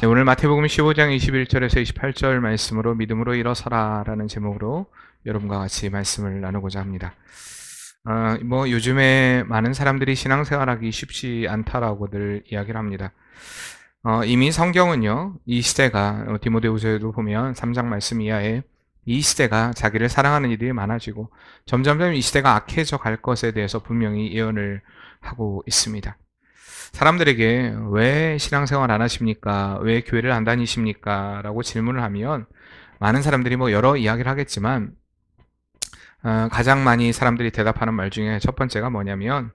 네, 오늘 마태복음 15장 21절에서 28절 말씀으로 믿음으로 일어서라 라는 제목으로 여러분과 같이 말씀을 나누고자 합니다. 요즘에 많은 사람들이 신앙생활하기 쉽지 않다라고들 이야기를 합니다. 이미 성경은요, 이 시대가 디모데후서에도 보면 3장 말씀 이하에 이 시대가 자기를 사랑하는 이들이 많아지고 점점점 이 시대가 악해져 갈 것에 대해서 분명히 예언을 하고 있습니다. 사람들에게 왜 신앙생활 안 하십니까? 왜 교회를 안 다니십니까? 라고 질문을 하면 많은 사람들이 여러 이야기를 하겠지만 가장 많이 사람들이 대답하는 말 중에 첫 번째가 뭐냐면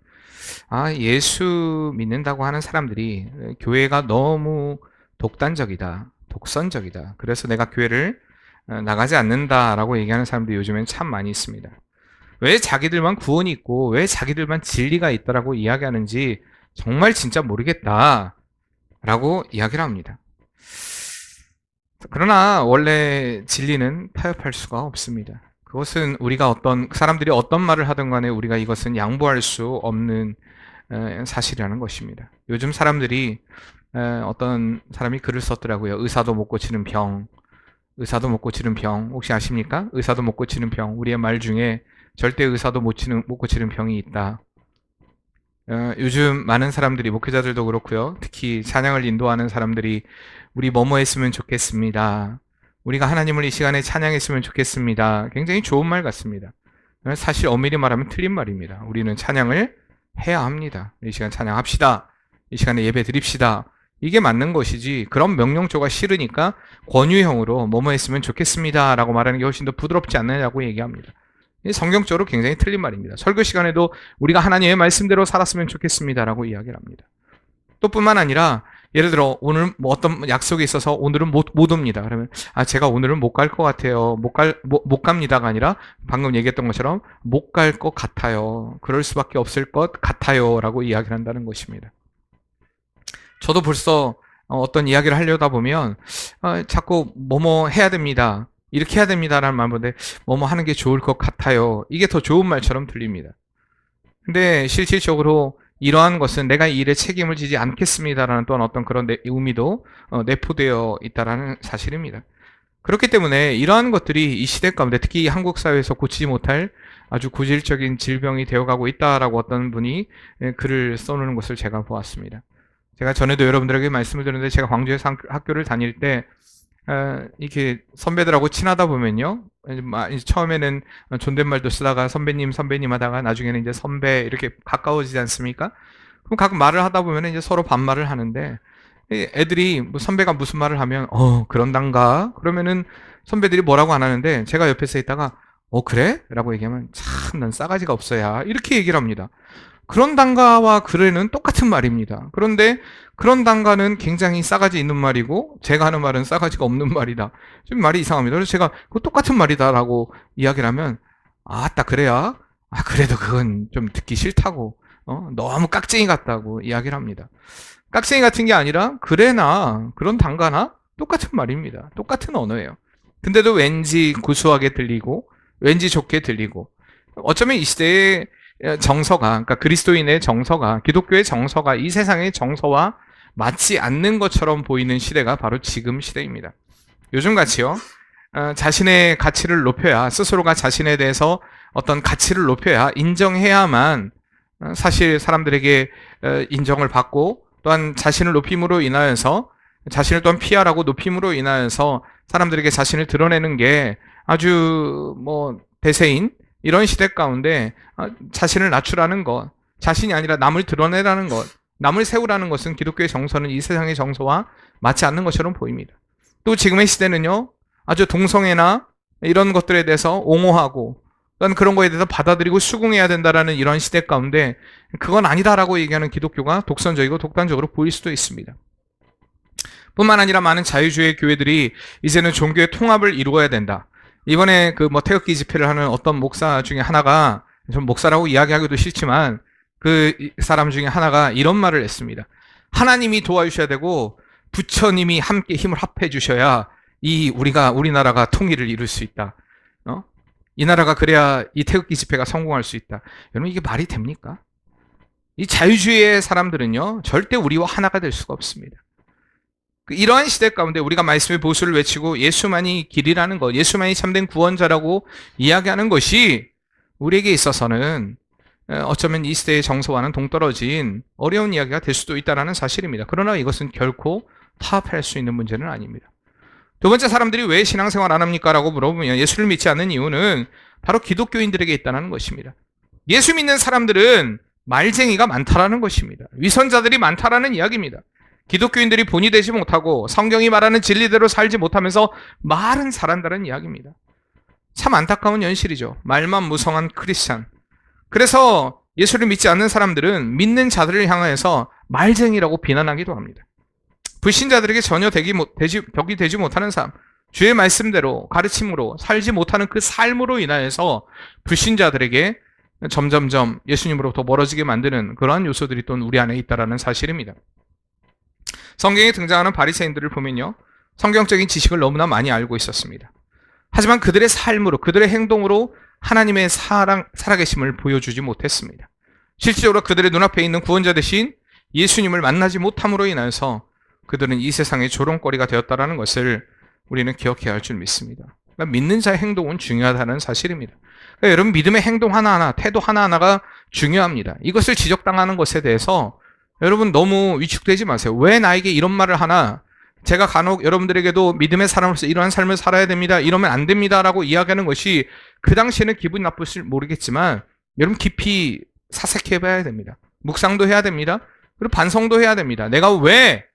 예수 믿는다고 하는 사람들이 교회가 너무 독단적이다, 독선적이다. 그래서 내가 교회를 나가지 않는다라고 얘기하는 사람들이 요즘엔 참 많이 있습니다. 왜 자기들만 구원이 있고 왜 자기들만 진리가 있다라고 이야기하는지 정말 진짜 모르겠다 라고 이야기를 합니다. 그러나 원래 진리는 타협할 수가 없습니다. 그것은 우리가 사람들이 어떤 말을 하든 간에 우리가 이것은 양보할 수 없는 사실이라는 것입니다. 요즘 사람들이 어떤 사람이 글을 썼더라고요. 의사도 못 고치는 병, 의사도 못 고치는 병 혹시 아십니까? 의사도 못 고치는 병, 우리의 말 중에 절대 의사도 못 고치는 병이 있다. 요즘 많은 사람들이, 목회자들도 그렇고요, 특히 찬양을 인도하는 사람들이 우리 뭐뭐 했으면 좋겠습니다, 우리가 하나님을 이 시간에 찬양했으면 좋겠습니다, 굉장히 좋은 말 같습니다. 사실 엄밀히 말하면 틀린 말입니다. 우리는 찬양을 해야 합니다. 이 시간 찬양합시다, 이 시간에 예배 드립시다, 이게 맞는 것이지 그런 명령조가 싫으니까 권유형으로 뭐뭐 했으면 좋겠습니다 라고 말하는 게 훨씬 더 부드럽지 않느냐고 얘기합니다. 성경적으로 굉장히 틀린 말입니다. 설교 시간에도 우리가 하나님의 말씀대로 살았으면 좋겠습니다 라고 이야기를 합니다. 또 뿐만 아니라 예를 들어 오늘 어떤 약속이 있어서 오늘은 못 옵니다. 그러면 제가 오늘은 못 갈 것 같아요. 못 갑니다가 아니라 방금 얘기했던 것처럼 못 갈 것 같아요. 그럴 수밖에 없을 것 같아요 라고 이야기를 한다는 것입니다. 저도 벌써 어떤 이야기를 하려다 보면 자꾸 뭐뭐 해야 됩니다, 이렇게 해야 됩니다라는 말보다 뭐뭐 하는 게 좋을 것 같아요, 이게 더 좋은 말처럼 들립니다. 근데 실질적으로 이러한 것은 내가 이 일에 책임을 지지 않겠습니다라는 또한 어떤 그런 의미도 내포되어 있다는 사실입니다. 그렇기 때문에 이러한 것들이 이 시대 가운데 특히 한국 사회에서 고치지 못할 아주 고질적인 질병이 되어가고 있다라고 어떤 분이 글을 써놓은 것을 제가 보았습니다. 제가 전에도 여러분들에게 말씀을 드렸는데, 제가 광주에서 학교를 다닐 때 이렇게 선배들하고 친하다 보면요, 처음에는 존댓말도 쓰다가 선배님 하다가 나중에는 이제 선배 이렇게 가까워지지 않습니까? 그럼 가끔 말을 하다 보면 이제 서로 반말을 하는데, 애들이 선배가 무슨 말을 하면 그런단가 그러면은 선배들이 뭐라고 안 하는데 제가 옆에서 있다가 그래? 라고 얘기하면 참 난 싸가지가 없어야, 이렇게 얘기를 합니다. 그런단가와 그래는 똑같은 말입니다. 그런데 그런단가는 굉장히 싸가지 있는 말이고 제가 하는 말은 싸가지가 없는 말이다. 좀 말이 이상합니다. 그래서 제가 그거 똑같은 말이다라고 이야기를 하면 딱 그래야? 그래도 그건 좀 듣기 싫다고, 너무 깍쟁이 같다고 이야기를 합니다. 깍쟁이 같은 게 아니라 그래나 그런단가나 똑같은 말입니다. 똑같은 언어예요. 근데도 왠지 구수하게 들리고 왠지 좋게 들리고, 어쩌면 이 시대의 정서가, 그러니까 그리스도인의 정서가, 기독교의 정서가 이 세상의 정서와 맞지 않는 것처럼 보이는 시대가 바로 지금 시대입니다. 요즘같이요, 자신의 가치를 높여야, 스스로가 자신에 대해서 어떤 가치를 높여야, 인정해야만 사실 사람들에게 인정을 받고, 또한 자신을 높임으로 인하여서, 자신을 또한 피하라고 높임으로 인하여서 사람들에게 자신을 드러내는 게 아주 대세인 이런 시대 가운데 자신을 낮추라는 것, 자신이 아니라 남을 드러내라는 것, 남을 세우라는 것은 기독교의 정서는 이 세상의 정서와 맞지 않는 것처럼 보입니다. 또 지금의 시대는요, 아주 동성애나 이런 것들에 대해서 옹호하고 또한 그런 거에 대해서 받아들이고 수긍해야 된다라는 이런 시대 가운데 그건 아니다라고 얘기하는 기독교가 독선적이고 독단적으로 보일 수도 있습니다. 뿐만 아니라 많은 자유주의 교회들이 이제는 종교의 통합을 이루어야 된다. 이번에 태극기 집회를 하는 어떤 목사 중에 하나가, 좀 목사라고 이야기하기도 싫지만 그 사람 중에 하나가 이런 말을 했습니다. 하나님이 도와주셔야 되고 부처님이 함께 힘을 합해 주셔야 우리나라가 통일을 이룰 수 있다. 이 나라가 그래야 이 태극기 집회가 성공할 수 있다. 여러분, 이게 말이 됩니까? 이 자유주의의 사람들은요, 절대 우리와 하나가 될 수가 없습니다. 이러한 시대 가운데 우리가 말씀의 보수를 외치고 예수만이 길이라는 것, 예수만이 참된 구원자라고 이야기하는 것이 우리에게 있어서는 어쩌면 이 시대의 정서와는 동떨어진 어려운 이야기가 될 수도 있다는 사실입니다. 그러나 이것은 결코 타협할 수 있는 문제는 아닙니다. 두 번째, 사람들이 왜 신앙생활 안 합니까? 라고 물어보면 예수를 믿지 않는 이유는 바로 기독교인들에게 있다는 것입니다. 예수 믿는 사람들은 말쟁이가 많다라는 것입니다. 위선자들이 많다라는 이야기입니다. 기독교인들이 본이 되지 못하고 성경이 말하는 진리대로 살지 못하면서 말은 잘한다는 이야기입니다. 참 안타까운 현실이죠. 말만 무성한 크리스찬. 그래서 예수를 믿지 않는 사람들은 믿는 자들을 향해서 말쟁이라고 비난하기도 합니다. 불신자들에게 전혀 벽이 되지 못하는 삶, 주의 말씀대로 가르침으로 살지 못하는 그 삶으로 인하여서 불신자들에게 점점점 예수님으로부터 멀어지게 만드는 그러한 요소들이 또 우리 안에 있다는 사실입니다. 성경에 등장하는 바리새인들을 보면요, 성경적인 지식을 너무나 많이 알고 있었습니다. 하지만 그들의 삶으로, 그들의 행동으로 하나님의 살아계심을 보여주지 못했습니다. 실질적으로 그들의 눈앞에 있는 구원자 대신 예수님을 만나지 못함으로 인하여서 그들은 이 세상의 조롱거리가 되었다는 것을 우리는 기억해야 할 줄 믿습니다. 그러니까 믿는 자의 행동은 중요하다는 사실입니다. 그러니까 여러분, 믿음의 행동 하나하나, 태도 하나하나가 중요합니다. 이것을 지적당하는 것에 대해서 여러분 너무 위축되지 마세요. 왜 나에게 이런 말을 하나? 제가 간혹 여러분들에게도 믿음의 사람으로서 이러한 삶을 살아야 됩니다, 이러면 안 됩니다 라고 이야기하는 것이 그 당시에는 기분이 나쁠지 모르겠지만 여러분 깊이 사색해 봐야 됩니다. 묵상도 해야 됩니다. 그리고 반성도 해야 됩니다. 내가 왜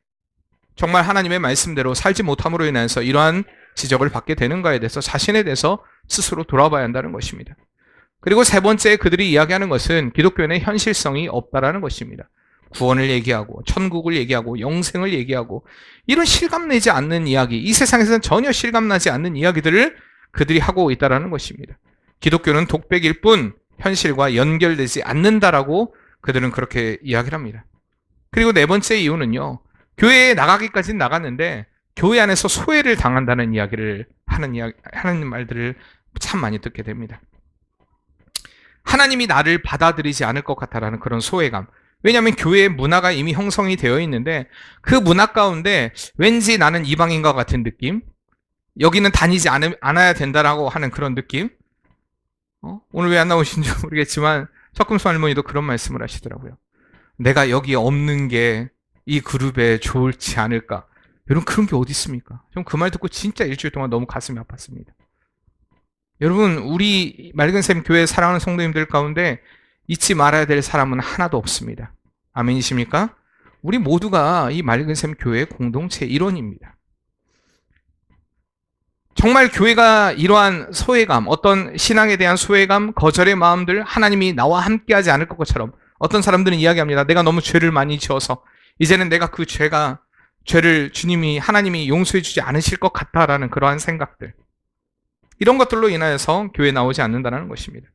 정말 하나님의 말씀대로 살지 못함으로 인해서 이러한 지적을 받게 되는가에 대해서 자신에 대해서 스스로 돌아봐야 한다는 것입니다. 그리고 세 번째, 그들이 이야기하는 것은 기독교인의 현실성이 없다라는 것입니다. 구원을 얘기하고 천국을 얘기하고 영생을 얘기하고 이런 실감내지 않는 이야기, 이 세상에서는 전혀 실감나지 않는 이야기들을 그들이 하고 있다는 것입니다. 기독교는 독백일 뿐 현실과 연결되지 않는다라고 그들은 그렇게 이야기를 합니다. 그리고 네 번째 이유는요, 교회에 나가기까지는 나갔는데 교회 안에서 소외를 당한다는 이야기를 하는 말들을 참 많이 듣게 됩니다. 하나님이 나를 받아들이지 않을 것 같다라는 그런 소외감. 왜냐하면 교회의 문화가 이미 형성이 되어 있는데 그 문화 가운데 왠지 나는 이방인과 같은 느낌, 여기는 다니지 않아야 된다라고 하는 그런 느낌. 오늘 왜 안 나오신지 모르겠지만 석금수 할머니도 그런 말씀을 하시더라고요. 내가 여기 없는 게 이 그룹에 좋을지 않을까. 여러분, 그런 게 어디 있습니까? 전 그 말 듣고 진짜 일주일 동안 너무 가슴이 아팠습니다. 여러분, 우리 맑은샘 교회 사랑하는 성도님들 가운데 잊지 말아야 될 사람은 하나도 없습니다. 아멘이십니까? 우리 모두가 이 맑은샘 교회의 공동체 일원입니다. 정말 교회가 이러한 소외감, 어떤 신앙에 대한 소외감, 거절의 마음들, 하나님이 나와 함께하지 않을 것처럼, 어떤 사람들은 이야기합니다. 내가 너무 죄를 많이 지어서 이제는 내가 그 죄를 주님이, 하나님이 용서해 주지 않으실 것 같다라는 그러한 생각들, 이런 것들로 인하여서 교회에 나오지 않는다는 것입니다.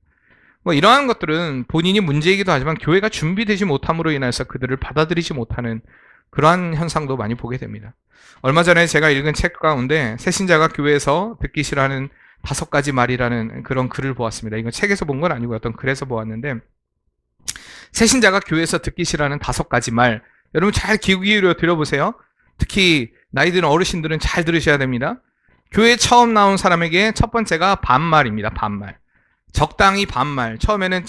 이러한 것들은 본인이 문제이기도 하지만 교회가 준비되지 못함으로 인해서 그들을 받아들이지 못하는 그러한 현상도 많이 보게 됩니다. 얼마 전에 제가 읽은 책 가운데 새신자가 교회에서 듣기 싫어하는 5가지 말이라는 그런 글을 보았습니다. 이건 책에서 본 건 아니고 어떤 글에서 보았는데, 새신자가 교회에서 듣기 싫어하는 5가지 말, 여러분 잘 귀 기울여 들어보세요. 특히 나이 든 어르신들은 잘 들으셔야 됩니다. 교회 처음 나온 사람에게 첫 번째가 반말입니다. 반말. 적당히 반말. 처음에는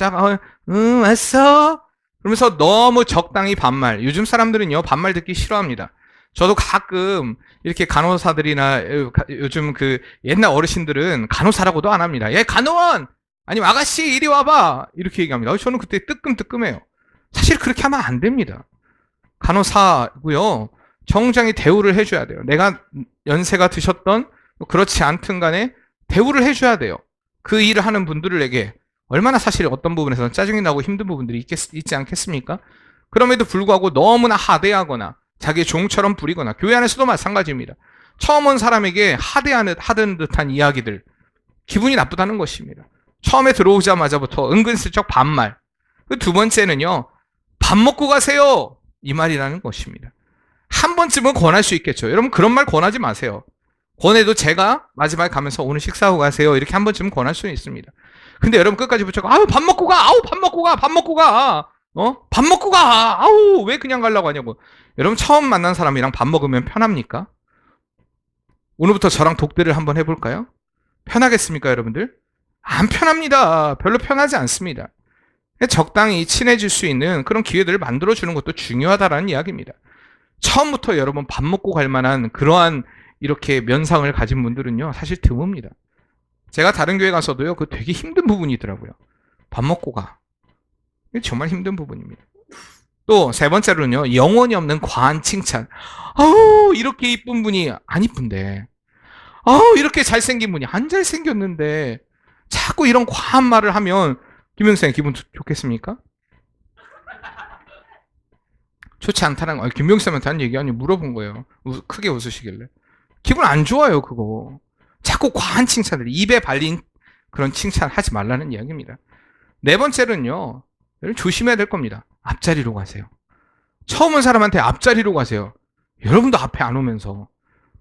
왔어? 그러면서 너무 적당히 반말. 요즘 사람들은요, 반말 듣기 싫어합니다. 저도 가끔 이렇게 간호사들이나 요즘 그 옛날 어르신들은 간호사라고도 안 합니다. 예, 간호원! 아니면 아가씨 이리 와봐! 이렇게 얘기합니다. 저는 그때 뜨끔뜨끔해요. 사실 그렇게 하면 안 됩니다. 간호사고요, 정장히 대우를 해줘야 돼요. 내가 연세가 드셨던 그렇지 않든 간에 대우를 해줘야 돼요. 그 일을 하는 분들에게 얼마나 사실 어떤 부분에서는 짜증이 나고 힘든 부분들이 있지 않겠습니까? 그럼에도 불구하고 너무나 하대하거나 자기의 종처럼 부리거나, 교회 안에서도 마찬가지입니다. 처음 온 사람에게 하던 듯한 이야기들, 기분이 나쁘다는 것입니다. 처음에 들어오자마자부터 은근슬쩍 반말. 그 두 번째는요, 밥 먹고 가세요! 이 말이라는 것입니다. 한 번쯤은 권할 수 있겠죠. 여러분, 그런 말 권하지 마세요. 권해도 제가 마지막에 가면서 오늘 식사하고 가세요, 이렇게 한 번쯤은 권할 수는 있습니다. 근데 여러분 끝까지 붙여고, 아유 밥 먹고 가, 아우 밥 먹고 가, 밥 먹고 가, 밥 먹고 가! 아우, 왜 그냥 가려고 하냐고. 여러분, 처음 만난 사람이랑 밥 먹으면 편합니까? 오늘부터 저랑 독대를 한번 해볼까요? 편하겠습니까, 여러분들? 안 편합니다. 별로 편하지 않습니다. 적당히 친해질 수 있는 그런 기회들을 만들어주는 것도 중요하다라는 이야기입니다. 처음부터 여러분 밥 먹고 갈 만한 그러한 이렇게 면상을 가진 분들은요, 사실 드뭅니다. 제가 다른 교회 가서도요, 그 되게 힘든 부분이더라고요. 밥 먹고 가. 이게 정말 힘든 부분입니다. 또 세 번째로는요, 영혼이 없는 과한 칭찬. 아우, 이렇게 이쁜 분이 안 이쁜데. 아우, 이렇게 잘생긴 분이 안 잘생겼는데. 자꾸 이런 과한 말을 하면 김명수님 기분 좋겠습니까? 좋지 않다는 거. 김명수님한테 한 얘기 아니 물어본 거예요. 크게 웃으시길래. 기분 안 좋아요, 그거. 자꾸 과한 칭찬을 입에 발린 그런 칭찬 하지 말라는 이야기입니다. 네 번째는요, 조심해야 될 겁니다. 앞자리로 가세요. 처음 온 사람한테 앞자리로 가세요. 여러분도 앞에 안 오면서.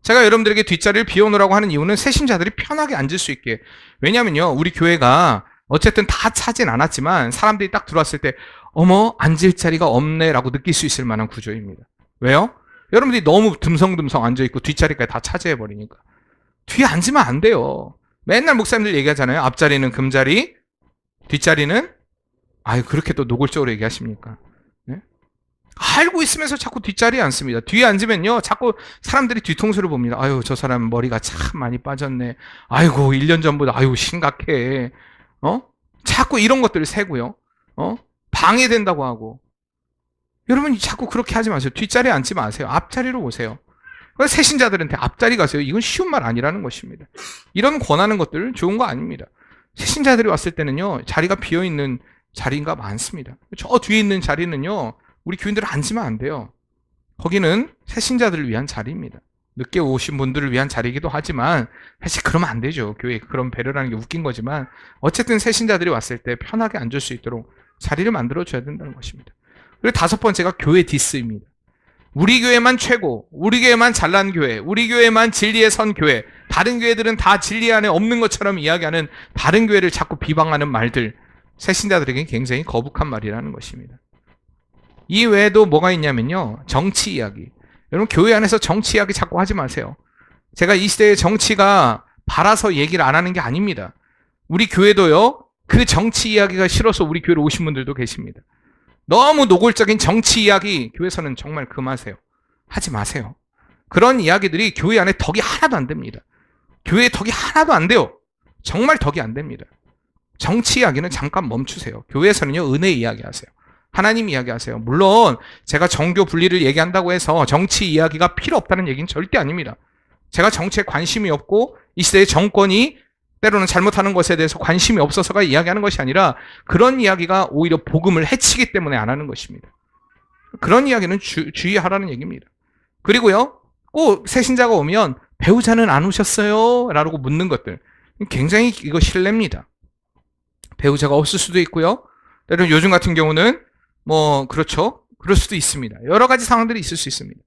제가 여러분들에게 뒷자리를 비워놓으라고 하는 이유는 새신자들이 편하게 앉을 수 있게. 왜냐면요, 우리 교회가 어쨌든 다 차진 않았지만 사람들이 딱 들어왔을 때 어머, 앉을 자리가 없네 라고 느낄 수 있을 만한 구조입니다. 왜요? 여러분들이 너무 듬성듬성 앉아있고 뒷자리까지 다 차지해버리니까. 뒤에 앉으면 안 돼요. 맨날 목사님들 얘기하잖아요. 앞자리는 금자리, 뒷자리는 아유, 그렇게 또 노골적으로 얘기하십니까? 네? 알고 있으면서 자꾸 뒷자리에 앉습니다. 뒤에 앉으면요, 자꾸 사람들이 뒤통수를 봅니다. 아유, 저 사람 머리가 참 많이 빠졌네. 아이고, 1년 전보다 아유, 심각해. 자꾸 이런 것들을 세고요. 방해된다고 하고. 여러분, 자꾸 그렇게 하지 마세요. 뒷자리에 앉지 마세요. 앞자리로 오세요. 새신자들한테 앞자리 가세요. 이건 쉬운 말 아니라는 것입니다. 이런 권하는 것들 좋은 거 아닙니다. 새신자들이 왔을 때는요, 자리가 비어있는 자리가 많습니다. 저 뒤에 있는 자리는요, 우리 교인들 앉으면 안 돼요. 거기는 새신자들을 위한 자리입니다. 늦게 오신 분들을 위한 자리이기도 하지만 사실 그러면 안 되죠. 교회에 그런 배려라는 게 웃긴 거지만 어쨌든 새신자들이 왔을 때 편하게 앉을 수 있도록 자리를 만들어줘야 된다는 것입니다. 그리고 다섯 번째가 교회 디스입니다. 우리 교회만 최고, 우리 교회만 잘난 교회, 우리 교회만 진리에 선 교회, 다른 교회들은 다 진리 안에 없는 것처럼 이야기하는 다른 교회를 자꾸 비방하는 말들, 새신자들에게 굉장히 거북한 말이라는 것입니다. 이 외에도 뭐가 있냐면요, 정치 이야기. 여러분, 교회 안에서 정치 이야기 자꾸 하지 마세요. 제가 이 시대의 정치가 바라서 얘기를 안 하는 게 아닙니다. 우리 교회도요, 그 정치 이야기가 싫어서 우리 교회로 오신 분들도 계십니다. 너무 노골적인 정치 이야기 교회에서는 정말 금하세요. 하지 마세요. 그런 이야기들이 교회 안에 덕이 하나도 안 됩니다. 교회에 덕이 하나도 안 돼요. 정말 덕이 안 됩니다. 정치 이야기는 잠깐 멈추세요. 교회에서는요, 은혜 이야기하세요. 하나님 이야기하세요. 물론 제가 정교 분리를 얘기한다고 해서 정치 이야기가 필요 없다는 얘기는 절대 아닙니다. 제가 정치에 관심이 없고 이 시대의 정권이 때로는 잘못하는 것에 대해서 관심이 없어서가 이야기하는 것이 아니라 그런 이야기가 오히려 복음을 해치기 때문에 안 하는 것입니다. 그런 이야기는 주의하라는 얘기입니다. 그리고요, 꼭 새신자가 오면 배우자는 안 오셨어요? 라고 묻는 것들. 굉장히 이거 실례입니다. 배우자가 없을 수도 있고요. 때로는 요즘 같은 경우는 그렇죠. 그럴 수도 있습니다. 여러 가지 상황들이 있을 수 있습니다.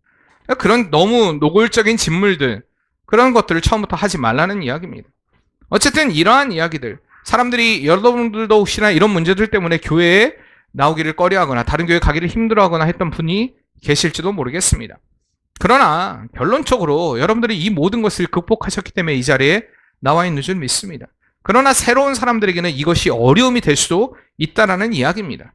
그런 너무 노골적인 진물들, 그런 것들을 처음부터 하지 말라는 이야기입니다. 어쨌든 이러한 이야기들, 사람들이 여러분들도 혹시나 이런 문제들 때문에 교회에 나오기를 꺼려하거나 다른 교회 가기를 힘들어하거나 했던 분이 계실지도 모르겠습니다. 그러나 결론적으로 여러분들이 이 모든 것을 극복하셨기 때문에 이 자리에 나와 있는 줄 믿습니다. 그러나 새로운 사람들에게는 이것이 어려움이 될 수도 있다라는 이야기입니다.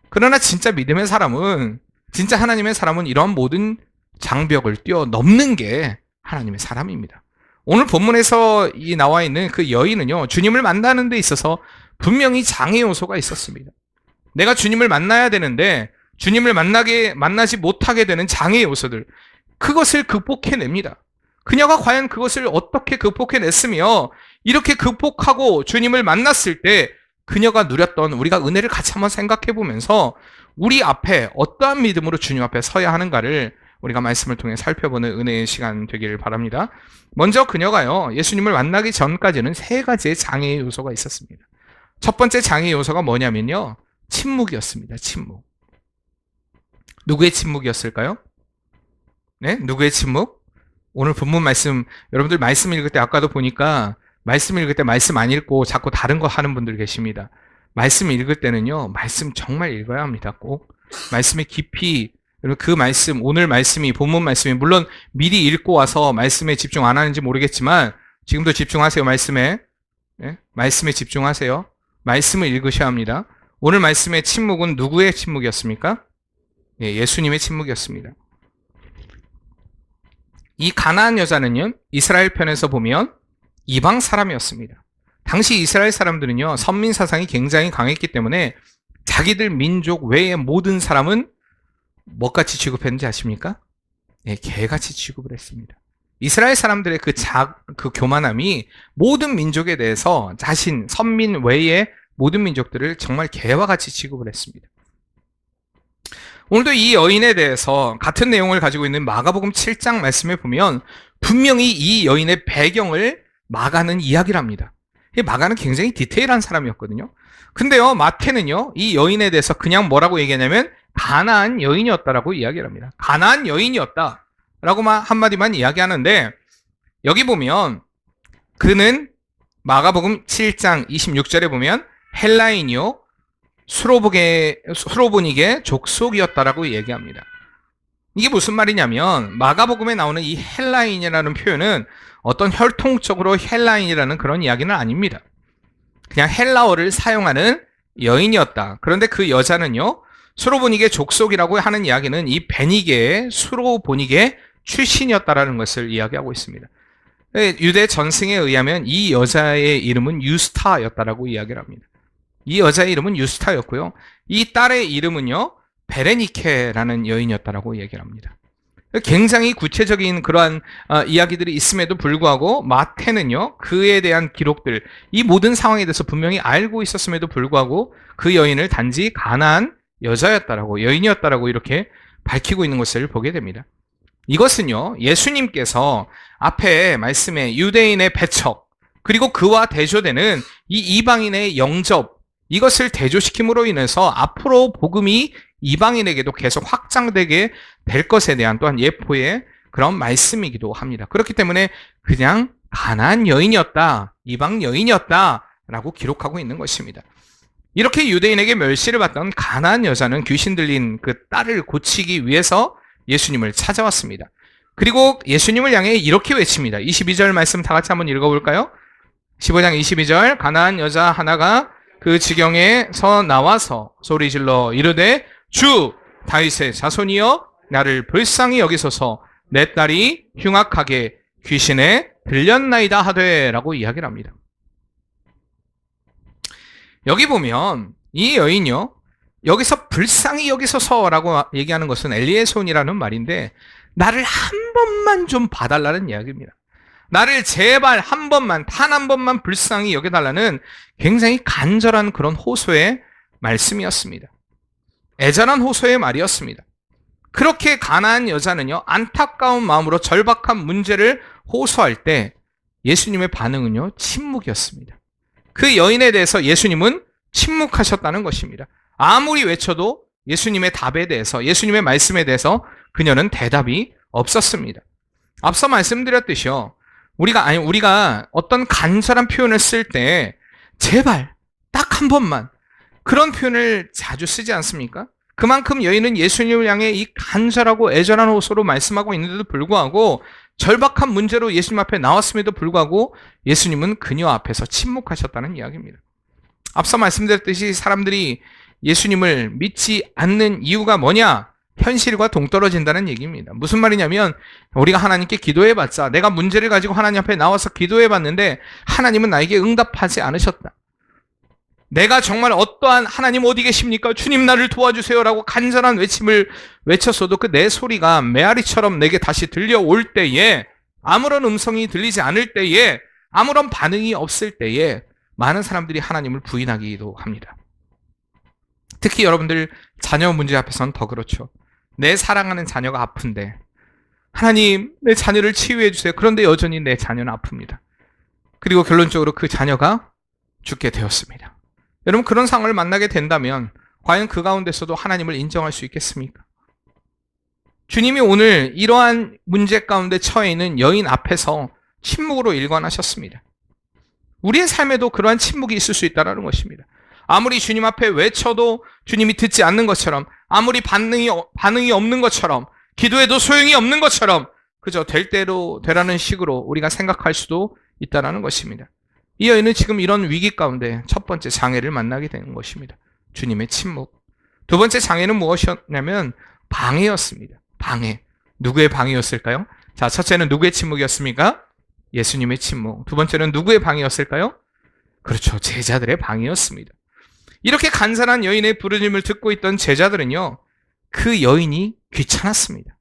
그러나 진짜 믿음의 사람은, 진짜 하나님의 사람은 이러한 모든 장벽을 뛰어넘는 게 하나님의 사람입니다. 오늘 본문에서 나와 있는 그 여인은요, 주님을 만나는 데 있어서 분명히 장애 요소가 있었습니다. 내가 주님을 만나야 되는데 주님을 만나지 못하게 되는 장애 요소들, 그것을 극복해냅니다. 그녀가 과연 그것을 어떻게 극복해냈으며 이렇게 극복하고 주님을 만났을 때 그녀가 누렸던, 우리가 은혜를 같이 한번 생각해 보면서 우리 앞에 어떠한 믿음으로 주님 앞에 서야 하는가를 우리가 말씀을 통해 살펴보는 은혜의 시간 되기를 바랍니다. 먼저 그녀가요, 예수님을 만나기 전까지는 세 가지의 장애의 요소가 있었습니다. 첫 번째 장애의 요소가 뭐냐면요, 침묵이었습니다. 침묵. 누구의 침묵이었을까요? 네? 누구의 침묵? 오늘 본문 말씀, 여러분들 말씀 읽을 때 아까도 보니까 말씀 읽을 때 말씀 안 읽고 자꾸 다른 거 하는 분들 계십니다. 말씀 읽을 때는요, 말씀 정말 읽어야 합니다. 꼭 말씀의 깊이, 그 말씀, 오늘 말씀이, 본문 말씀이, 물론 미리 읽고 와서 말씀에 집중 안 하는지 모르겠지만 지금도 집중하세요. 말씀에. 네? 말씀에 집중하세요. 말씀을 읽으셔야 합니다. 오늘 말씀의 침묵은 누구의 침묵이었습니까? 예, 예수님의 침묵이었습니다. 이 가나안 여자는요, 이스라엘 편에서 보면 이방 사람이었습니다. 당시 이스라엘 사람들은요, 선민 사상이 굉장히 강했기 때문에 자기들 민족 외의 모든 사람은 뭐같이 취급했는지 아십니까? 예, 개같이 취급을 했습니다. 이스라엘 사람들의 그 교만함이 모든 민족에 대해서 자신, 선민 외의 모든 민족들을 정말 개와 같이 취급을 했습니다. 오늘도 이 여인에 대해서 같은 내용을 가지고 있는 마가복음 7장 말씀에 보면 분명히 이 여인의 배경을 마가는 이야기를 합니다. 마가는 굉장히 디테일한 사람이었거든요. 근데요, 마태는요, 이 여인에 대해서 그냥 뭐라고 얘기하냐면 가나안 여인이었다라고 이야기를 합니다. 가나안 여인이었다라고만 한마디만 이야기하는데, 여기 보면 그는 마가복음 7장 26절에 보면 헬라인이요 수로보닉의 족속이었다라고 얘기합니다. 이게 무슨 말이냐면 마가복음에 나오는 이 헬라인이라는 표현은 어떤 혈통적으로 헬라인이라는 그런 이야기는 아닙니다. 그냥 헬라어를 사용하는 여인이었다. 그런데 그 여자는요, 수로보닉의 족속이라고 하는 이야기는 이 베니게의 수로보닉의 출신이었다라는 것을 이야기하고 있습니다. 유대 전승에 의하면 이 여자의 이름은 유스타였다라고 이야기를 합니다. 이 여자의 이름은 유스타였고요. 이 딸의 이름은요, 베레니케라는 여인이었다라고 얘기를 합니다. 굉장히 구체적인 그러한 이야기들이 있음에도 불구하고 마태는요, 그에 대한 기록들, 이 모든 상황에 대해서 분명히 알고 있었음에도 불구하고 그 여인을 단지 가나안 여자였다라고, 여인이었다라고 이렇게 밝히고 있는 것을 보게 됩니다. 이것은요, 예수님께서 앞에 말씀에 유대인의 배척, 그리고 그와 대조되는 이 이방인의 영접, 이것을 대조시킴으로 인해서 앞으로 복음이 이방인에게도 계속 확장되게 될 것에 대한 또한 예포의 그런 말씀이기도 합니다. 그렇기 때문에 그냥 가나안 여인이었다, 이방 여인이었다라고 기록하고 있는 것입니다. 이렇게 유대인에게 멸시를 받던 가나안 여자는 귀신 들린 그 딸을 고치기 위해서 예수님을 찾아왔습니다. 그리고 예수님을 향해 이렇게 외칩니다. 22절 말씀 다 같이 한번 읽어볼까요? 15장 22절, 가나안 여자 하나가 그 지경에서 나와서 소리질러 이르되 주 다윗의 자손이여 나를 불쌍히 여기소서 내 딸이 흉악하게 귀신에 들렸나이다 하되 라고 이야기를 합니다. 여기 보면 이 여인이요, 여기서 불쌍히 여기소서라고 얘기하는 것은 엘리에손이라는 말인데 나를 한 번만 좀 봐달라는 이야기입니다. 나를 제발 한 번만, 단 한 번만 불쌍히 여겨달라는 굉장히 간절한 그런 호소의 말씀이었습니다. 애절한 호소의 말이었습니다. 그렇게 가나안 여자는요, 안타까운 마음으로 절박한 문제를 호소할 때 예수님의 반응은요, 침묵이었습니다. 그 여인에 대해서 예수님은 침묵하셨다는 것입니다. 아무리 외쳐도 예수님의 답에 대해서, 예수님의 말씀에 대해서 그녀는 대답이 없었습니다. 앞서 말씀드렸듯이요, 우리가 어떤 간절한 표현을 쓸 때 제발 딱 한 번만 그런 표현을 자주 쓰지 않습니까? 그만큼 여인은 예수님을 향해 이 간절하고 애절한 호소로 말씀하고 있는데도 불구하고 절박한 문제로 예수님 앞에 나왔음에도 불구하고 예수님은 그녀 앞에서 침묵하셨다는 이야기입니다. 앞서 말씀드렸듯이 사람들이 예수님을 믿지 않는 이유가 뭐냐? 현실과 동떨어진다는 얘기입니다. 무슨 말이냐면 우리가 하나님께 기도해봤자, 내가 문제를 가지고 하나님 앞에 나와서 기도해봤는데 하나님은 나에게 응답하지 않으셨다. 내가 정말 어떠한 하나님 어디 계십니까? 주님 나를 도와주세요라고 간절한 외침을 외쳤어도 그 내 소리가 메아리처럼 내게 다시 들려올 때에, 아무런 음성이 들리지 않을 때에, 아무런 반응이 없을 때에 많은 사람들이 하나님을 부인하기도 합니다. 특히 여러분들 자녀 문제 앞에서는 더 그렇죠. 내 사랑하는 자녀가 아픈데 하나님 내 자녀를 치유해 주세요. 그런데 여전히 내 자녀는 아픕니다. 그리고 결론적으로 그 자녀가 죽게 되었습니다. 여러분, 그런 상황을 만나게 된다면 과연 그 가운데서도 하나님을 인정할 수 있겠습니까? 주님이 오늘 이러한 문제 가운데 처해 있는 여인 앞에서 침묵으로 일관하셨습니다. 우리의 삶에도 그러한 침묵이 있을 수 있다는 것입니다. 아무리 주님 앞에 외쳐도 주님이 듣지 않는 것처럼, 아무리 반응이 없는 것처럼, 기도해도 소용이 없는 것처럼 그저 될 대로 되라는 식으로 우리가 생각할 수도 있다는 것입니다. 이 여인은 지금 이런 위기 가운데 첫 번째 장애를 만나게 되는 것입니다. 주님의 침묵. 두 번째 장애는 무엇이었냐면 방해였습니다. 방해. 누구의 방해였을까요? 자, 첫째는 누구의 침묵이었습니까? 예수님의 침묵. 두 번째는 누구의 방해였을까요? 그렇죠. 제자들의 방해였습니다. 이렇게 간절한 여인의 부르짖음을 듣고 있던 제자들은요, 그 여인이 귀찮았습니다.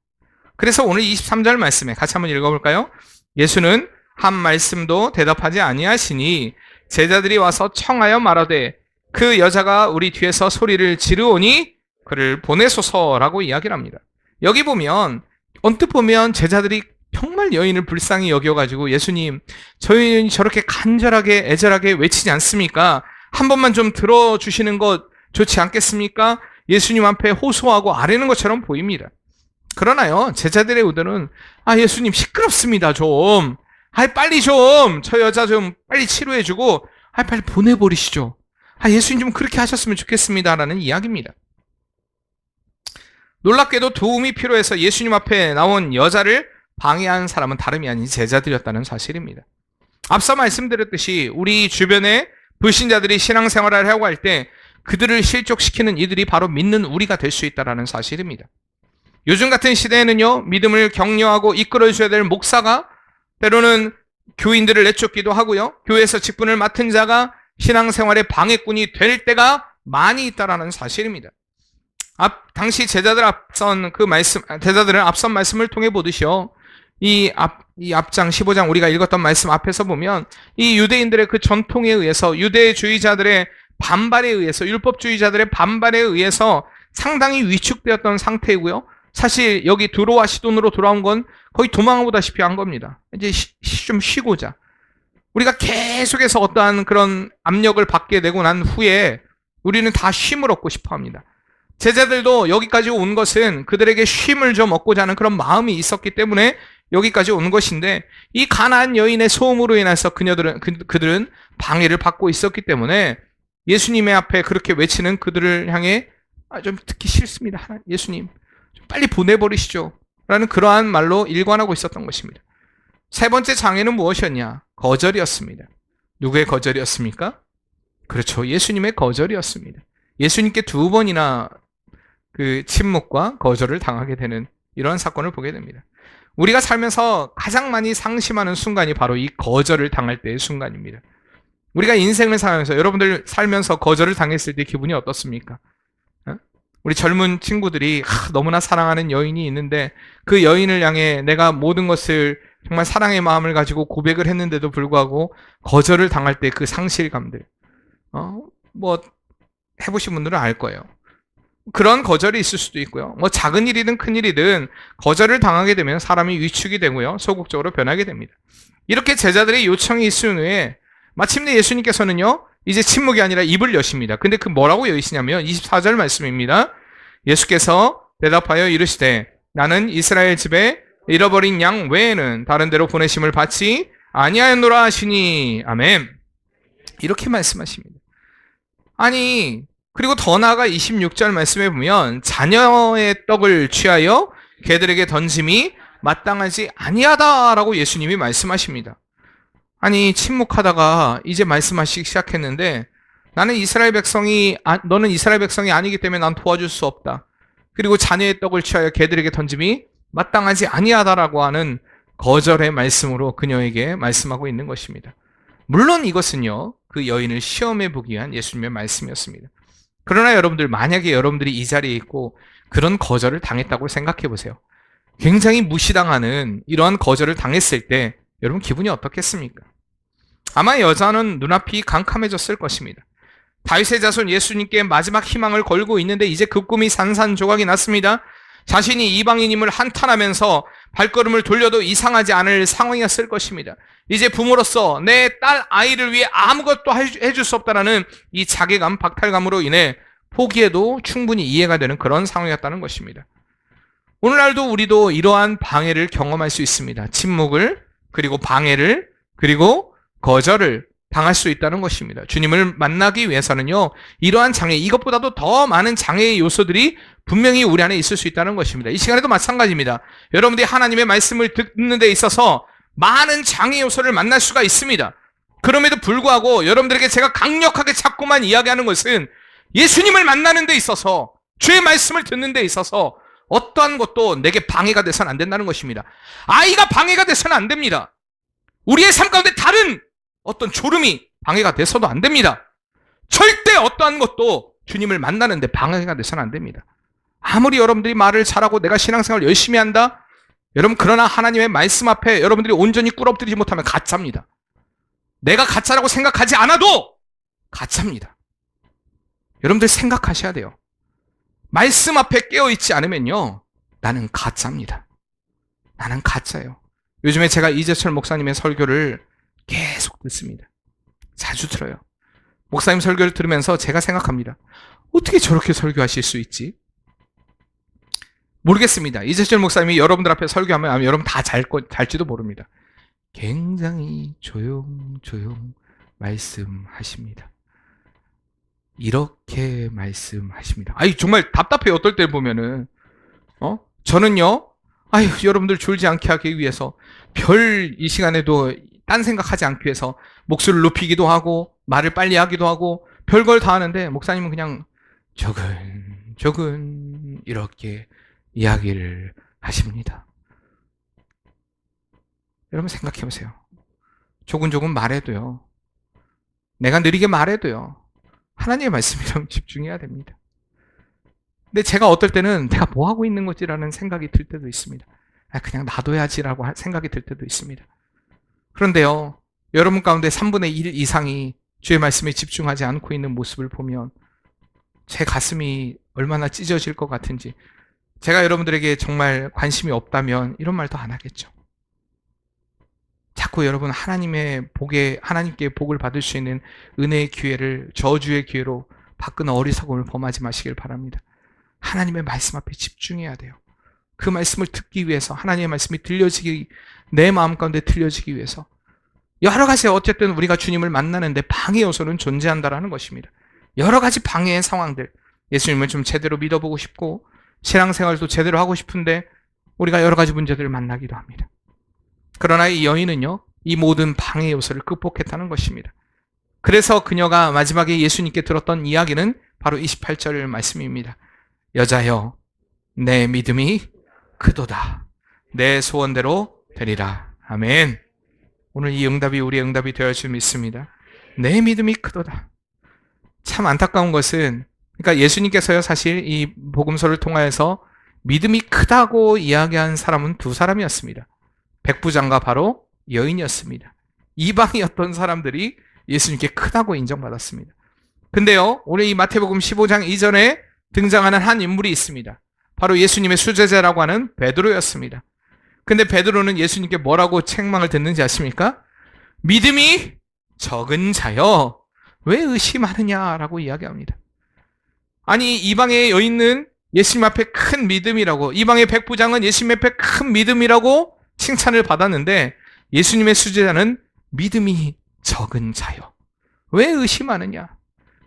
그래서 오늘 23절 말씀에 같이 한번 읽어볼까요? 예수는 한 말씀도 대답하지 아니하시니 제자들이 와서 청하여 말하되 그 여자가 우리 뒤에서 소리를 지르오니 그를 보내소서라고 이야기를 합니다. 여기 보면 언뜻 보면 제자들이 정말 여인을 불쌍히 여겨가지고 예수님, 저 여인이 저렇게 간절하게 애절하게 외치지 않습니까? 한 번만 좀 들어주시는 것 좋지 않겠습니까? 예수님 앞에 호소하고 아뢰는 것처럼 보입니다. 그러나요, 제자들의 의도는 예수님 시끄럽습니다 좀. 빨리 좀 저 여자 좀 빨리 치료해주고 빨리 보내버리시죠. 예수님 좀 그렇게 하셨으면 좋겠습니다라는 이야기입니다. 놀랍게도 도움이 필요해서 예수님 앞에 나온 여자를 방해한 사람은 다름이 아닌 제자들이었다는 사실입니다. 앞서 말씀드렸듯이 우리 주변에 불신자들이 신앙생활을 하고 할 때 그들을 실족시키는 이들이 바로 믿는 우리가 될 수 있다는 사실입니다. 요즘 같은 시대에는요, 믿음을 격려하고 이끌어줘야 될 목사가 때로는 교인들을 내쫓기도 하고요, 교회에서 직분을 맡은 자가 신앙생활의 방해꾼이 될 때가 많이 있다는 사실입니다. 당시 제자들은 앞선 말씀을 통해 보듯이요, 이 앞장 15장 우리가 읽었던 말씀 앞에서 보면 이 유대인들의 그 전통에 의해서, 유대주의자들의 반발에 의해서, 율법주의자들의 반발에 의해서 상당히 위축되었던 상태이고요. 사실 여기 두로와 시돈으로 돌아온 건 거의 도망오다시피 한 겁니다. 이제 좀 쉬고자. 우리가 계속해서 어떠한 그런 압력을 받게 되고 난 후에 우리는 다 쉼을 얻고 싶어 합니다. 제자들도 여기까지 온 것은 그들에게 쉼을 좀 얻고자 하는 그런 마음이 있었기 때문에 여기까지 온 것인데, 이 가나안 여인의 소음으로 인해서 그들은 방해를 받고 있었기 때문에 예수님의 앞에 그렇게 외치는 그들을 향해 좀 듣기 싫습니다. 예수님 좀 빨리 보내버리시죠 라는 그러한 말로 일관하고 있었던 것입니다. 세 번째 장애는 무엇이었냐? 거절이었습니다. 누구의 거절이었습니까? 그렇죠. 예수님의 거절이었습니다. 예수님께 두 번이나 그 침묵과 거절을 당하게 되는 이런 사건을 보게 됩니다. 우리가 살면서 가장 많이 상심하는 순간이 바로 이 거절을 당할 때의 순간입니다. 우리가 인생을 살면서, 여러분들 살면서 거절을 당했을 때 기분이 어떻습니까? 우리 젊은 친구들이 너무나 사랑하는 여인이 있는데 그 여인을 향해 내가 모든 것을 정말 사랑의 마음을 가지고 고백을 했는데도 불구하고 거절을 당할 때 그 상실감들, 해보신 분들은 알 거예요. 그런 거절이 있을 수도 있고요. 작은 일이든 큰 일이든 거절을 당하게 되면 사람이 위축이 되고요, 소극적으로 변하게 됩니다. 이렇게 제자들의 요청이 있은 후에 마침내 예수님께서는요, 이제 침묵이 아니라 입을 여십니다. 근데 그 뭐라고 여시냐면 24절 말씀입니다. 예수께서 대답하여 이르시되 나는 이스라엘 집에 잃어버린 양 외에는 다른 데로 보내심을 받지 아니하였노라 하시니 아멘. 이렇게 말씀하십니다. 그리고 더 나아가 26절 말씀에 보면 자녀의 떡을 취하여 개들에게 던짐이 마땅하지 아니하다라고 예수님이 말씀하십니다. 침묵하다가 이제 말씀하시기 시작했는데 너는 이스라엘 백성이 아니기 때문에 난 도와줄 수 없다. 그리고 자녀의 떡을 취하여 개들에게 던짐이 마땅하지 아니하다라고 하는 거절의 말씀으로 그녀에게 말씀하고 있는 것입니다. 물론 이것은요, 그 여인을 시험해 보기 위한 예수님의 말씀이었습니다. 그러나 여러분들, 만약에 여러분들이 이 자리에 있고 그런 거절을 당했다고 생각해 보세요. 굉장히 무시당하는 이러한 거절을 당했을 때 여러분 기분이 어떻겠습니까? 아마 여자는 눈앞이 캄캄해졌을 것입니다. 다윗의 자손 예수님께 마지막 희망을 걸고 있는데 이제 그 꿈이 산산조각이 났습니다. 자신이 이방인임을 한탄하면서 발걸음을 돌려도 이상하지 않을 상황이었을 것입니다. 이제 부모로서 내 딸 아이를 위해 아무것도 해줄 수 없다라는 이 자괴감, 박탈감으로 인해 포기해도 충분히 이해가 되는 그런 상황이었다는 것입니다. 오늘날도 우리도 이러한 방해를 경험할 수 있습니다. 침묵을, 그리고 방해를, 그리고 거절을 당할 수 있다는 것입니다. 주님을 만나기 위해서는요, 이러한 장애, 이것보다도 더 많은 장애의 요소들이 분명히 우리 안에 있을 수 있다는 것입니다. 이 시간에도 마찬가지입니다. 여러분들이 하나님의 말씀을 듣는 데 있어서 많은 장애 요소를 만날 수가 있습니다. 그럼에도 불구하고 여러분들에게 제가 강력하게 자꾸만 이야기하는 것은 예수님을 만나는 데 있어서, 주의 말씀을 듣는 데 있어서 어떠한 것도 내게 방해가 돼서는 안 된다는 것입니다. 아이가 방해가 돼서는 안 됩니다. 우리의 삶 가운데 다른 어떤 졸음이 방해가 돼서도 안 됩니다. 절대 어떠한 것도 주님을 만나는데 방해가 돼서는 안 됩니다. 아무리 여러분들이 말을 잘하고 내가 신앙생활 열심히 한다, 여러분 그러나 하나님의 말씀 앞에 여러분들이 온전히 꿇어엎드리지 못하면 가짜입니다. 내가 가짜라고 생각하지 않아도 가짜입니다. 여러분들 생각하셔야 돼요. 말씀 앞에 깨어있지 않으면요, 나는 가짜입니다. 나는 가짜예요. 요즘에 제가 이재철 목사님의 설교를 계속 듣습니다. 자주 들어요. 목사님 설교를 들으면서 제가 생각합니다. 어떻게 저렇게 설교하실 수 있지? 모르겠습니다. 이재철 목사님이 여러분들 앞에 설교하면 여러분 다 잘지도 모릅니다. 굉장히 조용 말씀하십니다. 이렇게 말씀하십니다. 아이 정말 답답해요. 어떨 때 보면은 저는요, 여러분들 졸지 않게 하기 위해서 별 이 시간에도 딴 생각하지 않기 위해서 목소리를 높이기도 하고 말을 빨리 하기도 하고 별걸 다 하는데 목사님은 그냥 조근 이렇게 이야기를 하십니다. 여러분 생각해 보세요. 조금 말해도요, 내가 느리게 말해도요, 하나님의 말씀이라면 집중해야 됩니다. 근데 제가 어떨 때는 내가 뭐 하고 있는 거지라는 생각이 들 때도 있습니다. 그냥 놔둬야지라고 생각이 들 때도 있습니다. 그런데요, 여러분 가운데 3분의 1 이상이 주의 말씀에 집중하지 않고 있는 모습을 보면 제 가슴이 얼마나 찢어질 것 같은지, 제가 여러분들에게 정말 관심이 없다면 이런 말도 안 하겠죠. 자꾸 여러분 하나님께 복을 받을 수 있는 은혜의 기회를 저주의 기회로 바꾸는 어리석음을 범하지 마시길 바랍니다. 하나님의 말씀 앞에 집중해야 돼요. 그 말씀을 듣기 위해서, 하나님의 말씀이 내 마음 가운데 들려지기 위해서 여러 가지, 어쨌든 우리가 주님을 만나는데 방해 요소는 존재한다라는 것입니다. 여러 가지 방해의 상황들, 예수님을 좀 제대로 믿어보고 싶고 신앙생활도 제대로 하고 싶은데 우리가 여러 가지 문제들을 만나기도 합니다. 그러나 이 여인은요, 이 모든 방해 요소를 극복했다는 것입니다. 그래서 그녀가 마지막에 예수님께 들었던 이야기는 바로 28절 말씀입니다. 여자여, 내 믿음이 크도다. 내 소원대로 되리라. 아멘. 오늘 이 응답이 우리의 응답이 되어야 줄 믿습니다. 내 믿음이 크도다. 참 안타까운 것은, 그러니까 예수님께서요, 사실 이 복음서를 통하여서 믿음이 크다고 이야기한 사람은 두 사람이었습니다. 백부장과 바로 여인이었습니다. 이방이었던 사람들이 예수님께 크다고 인정받았습니다. 근데요, 오늘 이 마태복음 15장 이전에 등장하는 한 인물이 있습니다. 바로 예수님의 수제자라고 하는 베드로였습니다. 근데 베드로는 예수님께 뭐라고 책망을 듣는지 아십니까? 믿음이 적은 자여, 왜 의심하느냐라고 이야기합니다. 아니, 이방의 여인은 예수님 앞에 큰 믿음이라고, 이방의 백부장은 예수님 앞에 큰 믿음이라고 칭찬을 받았는데 예수님의 수제자는 믿음이 적은 자여, 왜 의심하느냐?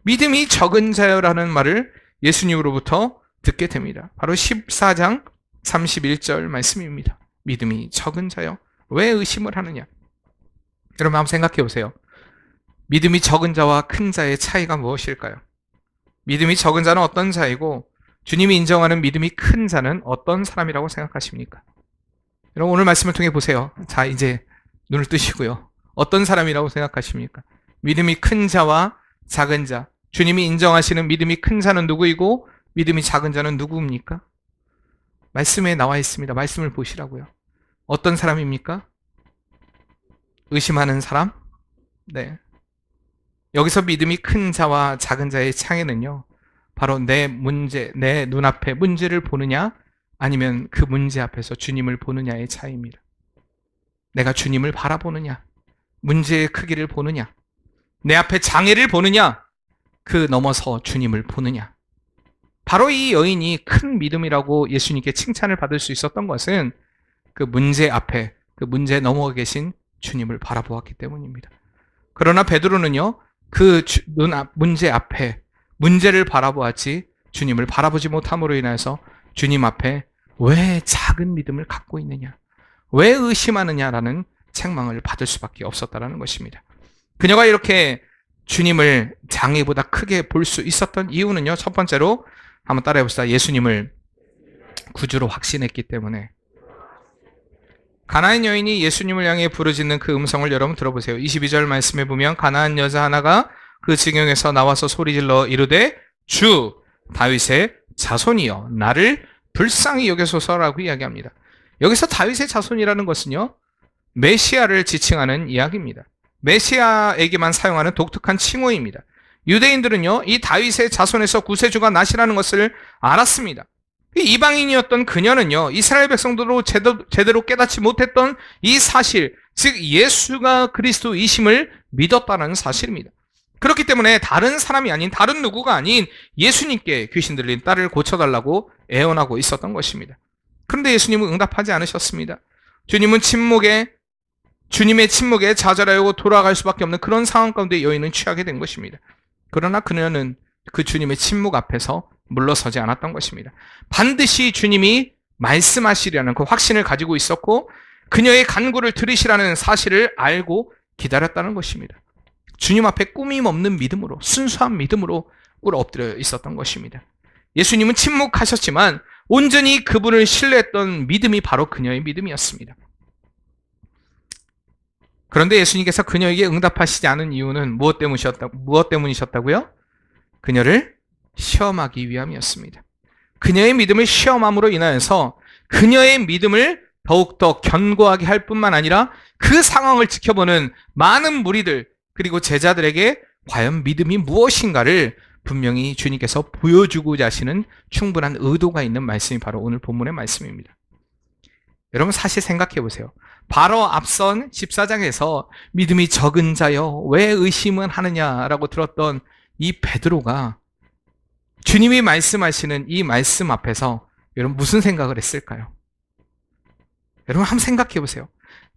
믿음이 적은 자여라는 말을 예수님으로부터 듣게 됩니다. 바로 14장 31절 말씀입니다. 믿음이 적은 자여, 왜 의심을 하느냐? 여러분 한번 생각해 보세요. 믿음이 적은 자와 큰 자의 차이가 무엇일까요? 믿음이 적은 자는 어떤 자이고 주님이 인정하는 믿음이 큰 자는 어떤 사람이라고 생각하십니까? 여러분 오늘 말씀을 통해 보세요. 자, 이제 눈을 뜨시고요. 어떤 사람이라고 생각하십니까? 믿음이 큰 자와 작은 자, 주님이 인정하시는 믿음이 큰 자는 누구이고 믿음이 작은 자는 누구입니까? 말씀에 나와 있습니다. 말씀을 보시라고요. 어떤 사람입니까? 의심하는 사람? 네. 여기서 믿음이 큰 자와 작은 자의 차이는요, 바로 내 눈앞에 문제를 보느냐, 아니면 그 문제 앞에서 주님을 보느냐의 차이입니다. 내가 주님을 바라보느냐, 문제의 크기를 보느냐, 내 앞에 장애를 보느냐, 그 넘어서 주님을 보느냐. 바로 이 여인이 큰 믿음이라고 예수님께 칭찬을 받을 수 있었던 것은 그 문제 앞에, 그 문제 넘어 계신 주님을 바라보았기 때문입니다. 그러나 베드로는요, 문제 앞에 문제를 바라보았지 주님을 바라보지 못함으로 인해서 주님 앞에 왜 작은 믿음을 갖고 있느냐, 왜 의심하느냐라는 책망을 받을 수밖에 없었다는 것입니다. 그녀가 이렇게 주님을 장애보다 크게 볼 수 있었던 이유는요, 첫 번째로 한번 따라해 봅시다. 예수님을 구주로 확신했기 때문에. 가나안 여인이 예수님을 향해 부르짖는 그 음성을 여러분 들어보세요. 22절 말씀에 보면 가나안 여자 하나가 그 지경에서 나와서 소리질러 이르되 주 다윗의 자손이여 나를 불쌍히 여기소서라고 이야기합니다. 여기서 다윗의 자손이라는 것은요, 메시아를 지칭하는 이야기입니다. 메시아에게만 사용하는 독특한 칭호입니다. 유대인들은요, 이 다윗의 자손에서 구세주가 나시라는 것을 알았습니다. 이방인이었던 그녀는요, 이스라엘 백성들로 제대로 깨닫지 못했던 이 사실, 즉 예수가 그리스도이심을 믿었다는 사실입니다. 그렇기 때문에 다른 사람이 아닌, 다른 누구가 아닌 예수님께 귀신 들린 딸을 고쳐달라고 애원하고 있었던 것입니다. 그런데 예수님은 응답하지 않으셨습니다. 주님의 침묵에 좌절하고 돌아갈 수밖에 없는 그런 상황 가운데 여인은 취하게 된 것입니다. 그러나 그녀는 그 주님의 침묵 앞에서 물러서지 않았던 것입니다. 반드시 주님이 말씀하시려는 그 확신을 가지고 있었고 그녀의 간구를 들으시라는 사실을 알고 기다렸다는 것입니다. 주님 앞에 꾸밈 없는 믿음으로, 순수한 믿음으로 꿇어 엎드려 있었던 것입니다. 예수님은 침묵하셨지만 온전히 그분을 신뢰했던 믿음이 바로 그녀의 믿음이었습니다. 그런데 예수님께서 그녀에게 응답하시지 않은 이유는 무엇 때문이셨다고요? 그녀를 시험하기 위함이었습니다. 그녀의 믿음을 시험함으로 인하여서 그녀의 믿음을 더욱더 견고하게 할 뿐만 아니라 그 상황을 지켜보는 많은 무리들 그리고 제자들에게 과연 믿음이 무엇인가를 분명히 주님께서 보여주고자 하시는 충분한 의도가 있는 말씀이 바로 오늘 본문의 말씀입니다. 여러분 사실 생각해 보세요. 바로 앞선 14장에서 믿음이 적은 자여 왜 의심은 하느냐라고 들었던 이 베드로가 주님이 말씀하시는 이 말씀 앞에서 여러분 무슨 생각을 했을까요? 여러분 한번 생각해 보세요.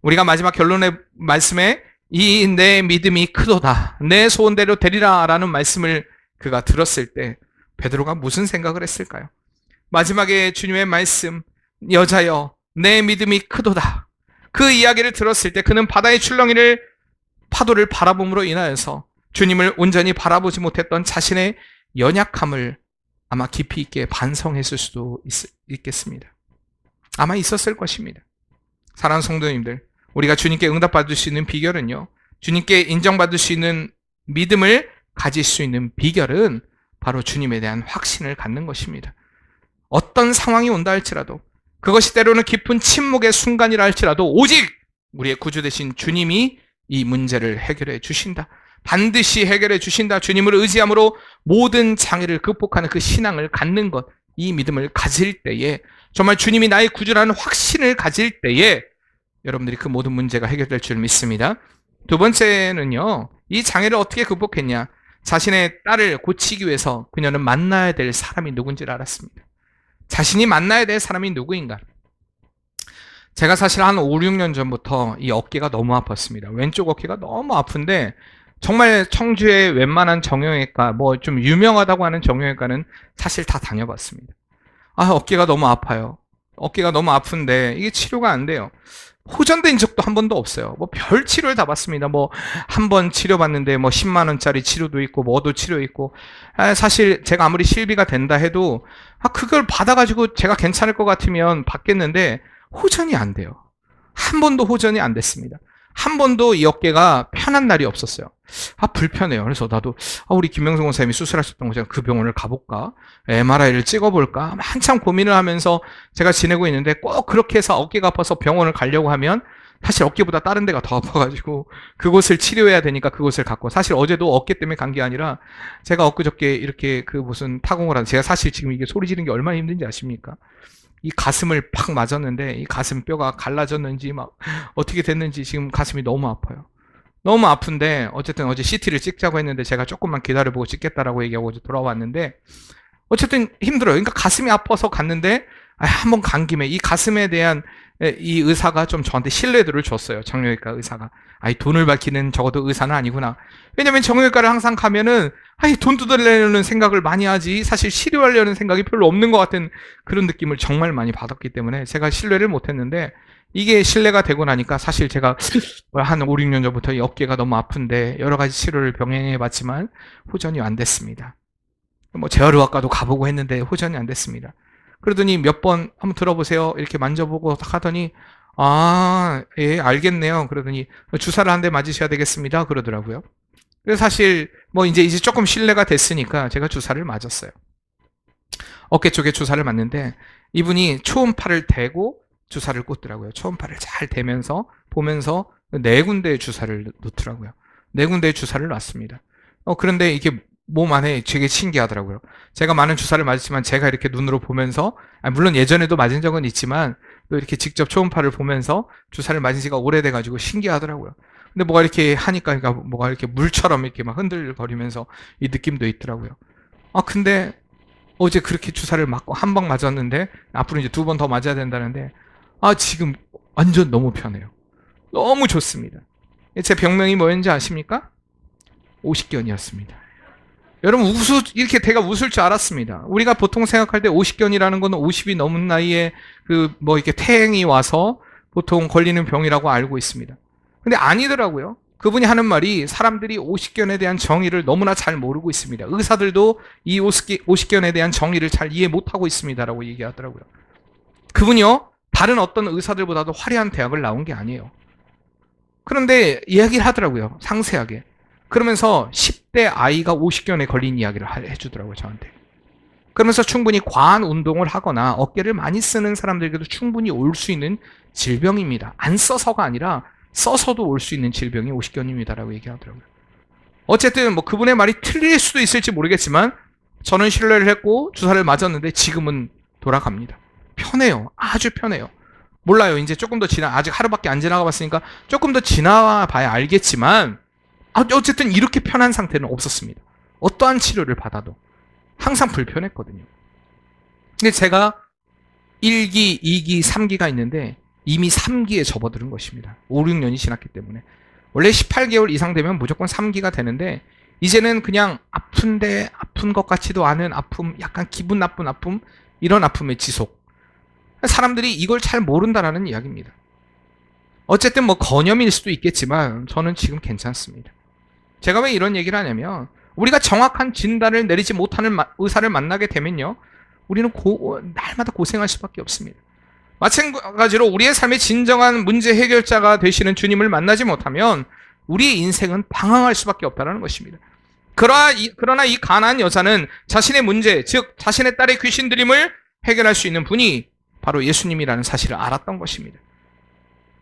우리가 마지막 결론의 말씀에 이 내 믿음이 크도다 내 소원대로 되리라 라는 말씀을 그가 들었을 때 베드로가 무슨 생각을 했을까요? 마지막에 주님의 말씀 여자여 내 믿음이 크도다 그 이야기를 들었을 때 그는 바다의 출렁이를 파도를 바라봄으로 인하여서 주님을 온전히 바라보지 못했던 자신의 연약함을 아마 깊이 있게 반성했을 수도 있겠습니다. 아마 있었을 것입니다. 사랑하는 성도님들, 우리가 주님께 응답받을 수 있는 비결은요, 주님께 인정받을 수 있는 믿음을 가질 수 있는 비결은 바로 주님에 대한 확신을 갖는 것입니다. 어떤 상황이 온다 할지라도 그것이 때로는 깊은 침묵의 순간이라 할지라도 오직 우리의 구주 되신 주님이 이 문제를 해결해 주신다. 반드시 해결해 주신다. 주님을 의지함으로 모든 장애를 극복하는 그 신앙을 갖는 것, 이 믿음을 가질 때에 정말 주님이 나의 구주라는 확신을 가질 때에 여러분들이 그 모든 문제가 해결될 줄 믿습니다. 두 번째는요, 이 장애를 어떻게 극복했냐? 자신의 딸을 고치기 위해서 그녀는 만나야 될 사람이 누군지를 알았습니다. 자신이 만나야 될 사람이 누구인가? 제가 사실 한 5, 6년 전부터 이 어깨가 너무 아팠습니다. 왼쪽 어깨가 너무 아픈데 정말 청주의 웬만한 정형외과, 뭐 좀 유명하다고 하는 정형외과는 사실 다 다녀봤습니다. 어깨가 너무 아파요. 어깨가 너무 아픈데 이게 치료가 안 돼요. 호전된 적도 한 번도 없어요. 뭐 별 치료를 다 받습니다. 뭐 한 번 치료받는데 뭐 10만 원짜리 치료도 있고 뭐도 치료 있고 사실 제가 아무리 실비가 된다 해도 그걸 받아가지고 제가 괜찮을 것 같으면 받겠는데 호전이 안 돼요. 한 번도 호전이 안 됐습니다. 한 번도 이 어깨가 편한 날이 없었어요. 불편해요. 그래서 나도 우리 김명성 원사님이 수술하셨던 곳에 그 병원을 가볼까? MRI를 찍어볼까? 한참 고민을 하면서 제가 지내고 있는데 꼭 그렇게 해서 어깨가 아파서 병원을 가려고 하면 사실 어깨보다 다른 데가 더 아파가지고 그곳을 치료해야 되니까 그곳을 갔고, 사실 어제도 어깨 때문에 간 게 아니라 제가 엊그저께 이렇게 그 무슨 타공을 제가 사실 지금 이게 소리 지르는 게 얼마나 힘든지 아십니까? 이 가슴을 팍 맞았는데 이 가슴 뼈가 갈라졌는지 막 어떻게 됐는지 지금 가슴이 너무 아파요. 너무 아픈데 어쨌든 어제 CT를 찍자고 했는데 제가 조금만 기다려보고 찍겠다라고 얘기하고 어제 돌아왔는데 어쨌든 힘들어요. 그러니까 가슴이 아파서 갔는데 한번 간 김에 이 가슴에 대한 이 의사가 좀 저한테 신뢰도를 줬어요. 정형외과 의사가. 돈을 밝히는 적어도 의사는 아니구나. 왜냐면 정형외과를 항상 가면은 돈 뜯으려는 생각을 많이 하지 사실 치료하려는 생각이 별로 없는 것 같은 그런 느낌을 정말 많이 받았기 때문에 제가 신뢰를 못했는데, 이게 신뢰가 되고 나니까 사실 제가 한 5, 6년 전부터 이 어깨가 너무 아픈데 여러 가지 치료를 병행해 봤지만 호전이 안 됐습니다. 재활의학과도 가보고 했는데 호전이 안 됐습니다. 그러더니 몇 번 한번 들어보세요. 이렇게 만져보고 하더니 예, 알겠네요. 그러더니 주사를 한 대 맞으셔야 되겠습니다. 그러더라고요. 그래서 사실 이제 조금 신뢰가 됐으니까 제가 주사를 맞았어요. 어깨 쪽에 주사를 맞는데 이분이 초음파를 대고 주사를 꽂더라고요. 초음파를 잘 대면서 보면서 4군데의 주사를 놓더라고요. 4군데의 주사를 놨습니다. 그런데 이게 몸 안에 되게 신기하더라고요. 제가 많은 주사를 맞았지만 제가 이렇게 눈으로 보면서, 물론 예전에도 맞은 적은 있지만 또 이렇게 직접 초음파를 보면서 주사를 맞은 지가 오래돼가지고 신기하더라고요. 근데 뭐가 이렇게 하니까 뭐가 이렇게 물처럼 이렇게 막 흔들거리면서 이 느낌도 있더라고요. 근데 어제 그렇게 주사를 맞고 한 방 맞았는데 앞으로 이제 2번 더 맞아야 된다는데 지금 완전 너무 편해요. 너무 좋습니다. 제 병명이 뭐였는지 아십니까? 오십견이었습니다. 여러분 이렇게 제가 웃을 줄 알았습니다. 우리가 보통 생각할 때 오십견이라는 건 50이 넘은 나이에 이렇게 태행이 와서 보통 걸리는 병이라고 알고 있습니다. 근데 아니더라고요. 그분이 하는 말이 사람들이 오십견에 대한 정의를 너무나 잘 모르고 있습니다. 의사들도 이 오십견에 대한 정의를 잘 이해 못하고 있습니다라고 얘기하더라고요. 그분이요, 다른 어떤 의사들보다도 화려한 대학을 나온 게 아니에요. 그런데 이야기를 하더라고요. 상세하게. 그러면서 10대 아이가 오십견에 걸린 이야기를 해주더라고요, 저한테. 그러면서 충분히 과한 운동을 하거나 어깨를 많이 쓰는 사람들에게도 충분히 올 수 있는 질병입니다. 안 써서가 아니라 써서도 올 수 있는 질병이 오십견입니다라고 얘기하더라고요. 어쨌든 그분의 말이 틀릴 수도 있을지 모르겠지만 저는 신뢰를 했고 주사를 맞았는데 지금은 돌아갑니다. 편해요. 아주 편해요. 몰라요. 이제 조금 더 아직 하루밖에 안 지나가 봤으니까 조금 더 지나와 봐야 알겠지만 어쨌든 이렇게 편한 상태는 없었습니다. 어떠한 치료를 받아도 항상 불편했거든요. 근데 제가 1기, 2기, 3기가 있는데 이미 3기에 접어드는 것입니다. 5, 6년이 지났기 때문에. 원래 18개월 이상 되면 무조건 3기가 되는데 이제는 그냥 아픈데 아픈 것 같지도 않은 아픔, 약간 기분 나쁜 아픔, 이런 아픔의 지속. 사람들이 이걸 잘 모른다라는 이야기입니다. 어쨌든 건염일 수도 있겠지만 저는 지금 괜찮습니다. 제가 왜 이런 얘기를 하냐면 우리가 정확한 진단을 내리지 못하는 의사를 만나게 되면요, 우리는 날마다 고생할 수밖에 없습니다. 마찬가지로 우리의 삶의 진정한 문제 해결자가 되시는 주님을 만나지 못하면 우리의 인생은 방황할 수밖에 없다는 것입니다. 그러나 이 가나안 여자는 자신의 문제, 즉 자신의 딸의 귀신 들림을 해결할 수 있는 분이 바로 예수님이라는 사실을 알았던 것입니다.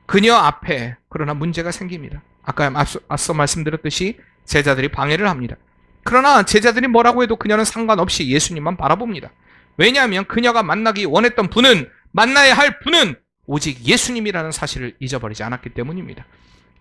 그녀 앞에 그러나 문제가 생깁니다. 아까 앞서 말씀드렸듯이 제자들이 방해를 합니다. 그러나 제자들이 뭐라고 해도 그녀는 상관없이 예수님만 바라봅니다. 왜냐하면 그녀가 만나기 원했던 분은, 만나야 할 분은 오직 예수님이라는 사실을 잊어버리지 않았기 때문입니다.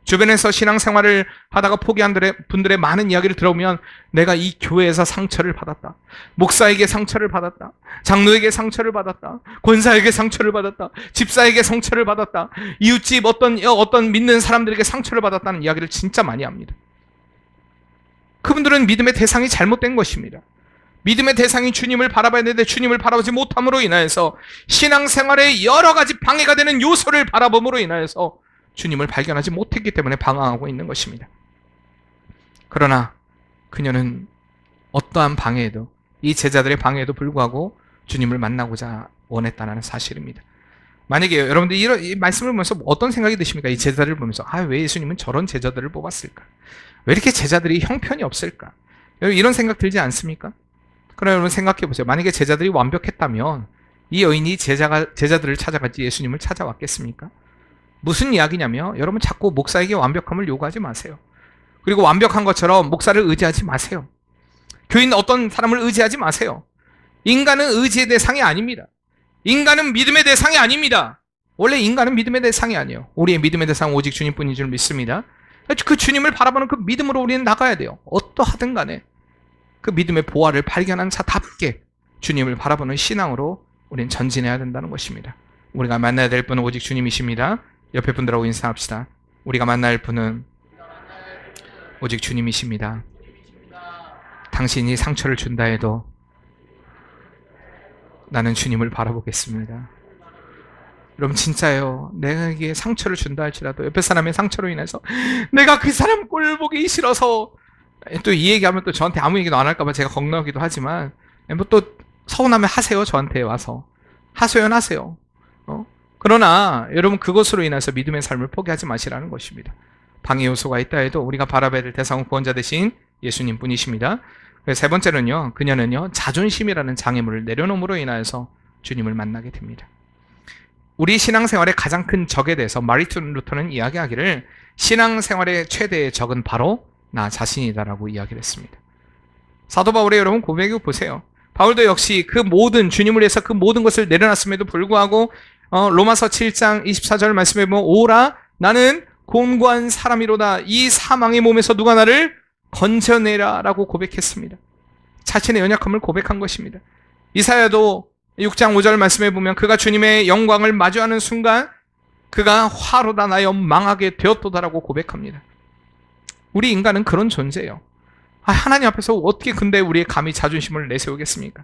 주변에서 신앙생활을 하다가 포기한 분들의 많은 이야기를 들어보면 내가 이 교회에서 상처를 받았다, 목사에게 상처를 받았다, 장로에게 상처를 받았다, 권사에게 상처를 받았다, 집사에게 상처를 받았다, 이웃집 어떤 믿는 사람들에게 상처를 받았다는 이야기를 진짜 많이 합니다. 그분들은 믿음의 대상이 잘못된 것입니다. 믿음의 대상이 주님을 바라봐야 되는데 주님을 바라보지 못함으로 인하여서 신앙생활에 여러 가지 방해가 되는 요소를 바라봄으로 인하여서 주님을 발견하지 못했기 때문에 방황하고 있는 것입니다. 그러나 그녀는 어떠한 방해에도, 이 제자들의 방해에도 불구하고 주님을 만나고자 원했다는 사실입니다. 만약에 여러분들 이 말씀을 보면서 어떤 생각이 드십니까? 이 제자들을 보면서 왜 예수님은 저런 제자들을 뽑았을까? 왜 이렇게 제자들이 형편이 없을까? 여러분 이런 생각 들지 않습니까? 그럼 여러분 생각해 보세요. 만약에 제자들이 완벽했다면 이 여인이 제자들을 찾아갔지 예수님을 찾아왔겠습니까? 무슨 이야기냐면 여러분 자꾸 목사에게 완벽함을 요구하지 마세요. 그리고 완벽한 것처럼 목사를 의지하지 마세요. 교인 어떤 사람을 의지하지 마세요. 인간은 의지의 대상이 아닙니다. 인간은 믿음의 대상이 아닙니다. 원래 인간은 믿음의 대상이 아니에요. 우리의 믿음의 대상은 오직 주님뿐인 줄 믿습니다. 그 주님을 바라보는 그 믿음으로 우리는 나가야 돼요. 어떠하든 간에 그 믿음의 보화를 발견한 자답게 주님을 바라보는 신앙으로 우린 전진해야 된다는 것입니다. 우리가 만나야 될 분은 오직 주님이십니다. 옆에 분들하고 인사합시다. 우리가 만날 분은 오직 주님이십니다. 당신이 상처를 준다 해도 나는 주님을 바라보겠습니다. 여러분 진짜예요. 내게 상처를 준다 할지라도 옆에 사람의 상처로 인해서 내가 그 사람 꼴 보기 싫어서, 또 이 얘기하면 또 저한테 아무 얘기도 안 할까봐 제가 걱정하기도 하지만, 뭐 또 서운하면 하세요. 저한테 와서 하소연하세요. 그러나 여러분 그것으로 인해서 믿음의 삶을 포기하지 마시라는 것입니다. 방해 요소가 있다 해도 우리가 바라봐야 될 대상은 구원자 되신 예수님 뿐이십니다. 세 번째는요, 그녀는요 자존심이라는 장애물을 내려놓음으로 인하여서 주님을 만나게 됩니다. 우리 신앙생활의 가장 큰 적에 대해서 마르틴 루터는 이야기하기를 신앙생활의 최대의 적은 바로 나 자신이다라고 이야기를 했습니다. 사도 바울의 여러분 고백을 보세요. 바울도 역시 그 모든 주님을 위해서 그 모든 것을 내려놨음에도 불구하고 로마서 7장 24절 말씀에 보면 오라 나는 곤고한 사람이로다 이 사망의 몸에서 누가 나를 건져내라 라고 고백했습니다. 자신의 연약함을 고백한 것입니다. 이사야도 6장 5절 말씀에 보면 그가 주님의 영광을 마주하는 순간 그가 화로다 나여 망하게 되었도다라고 고백합니다. 우리 인간은 그런 존재예요. 하나님 앞에서 어떻게 근데 우리의 감히 자존심을 내세우겠습니까?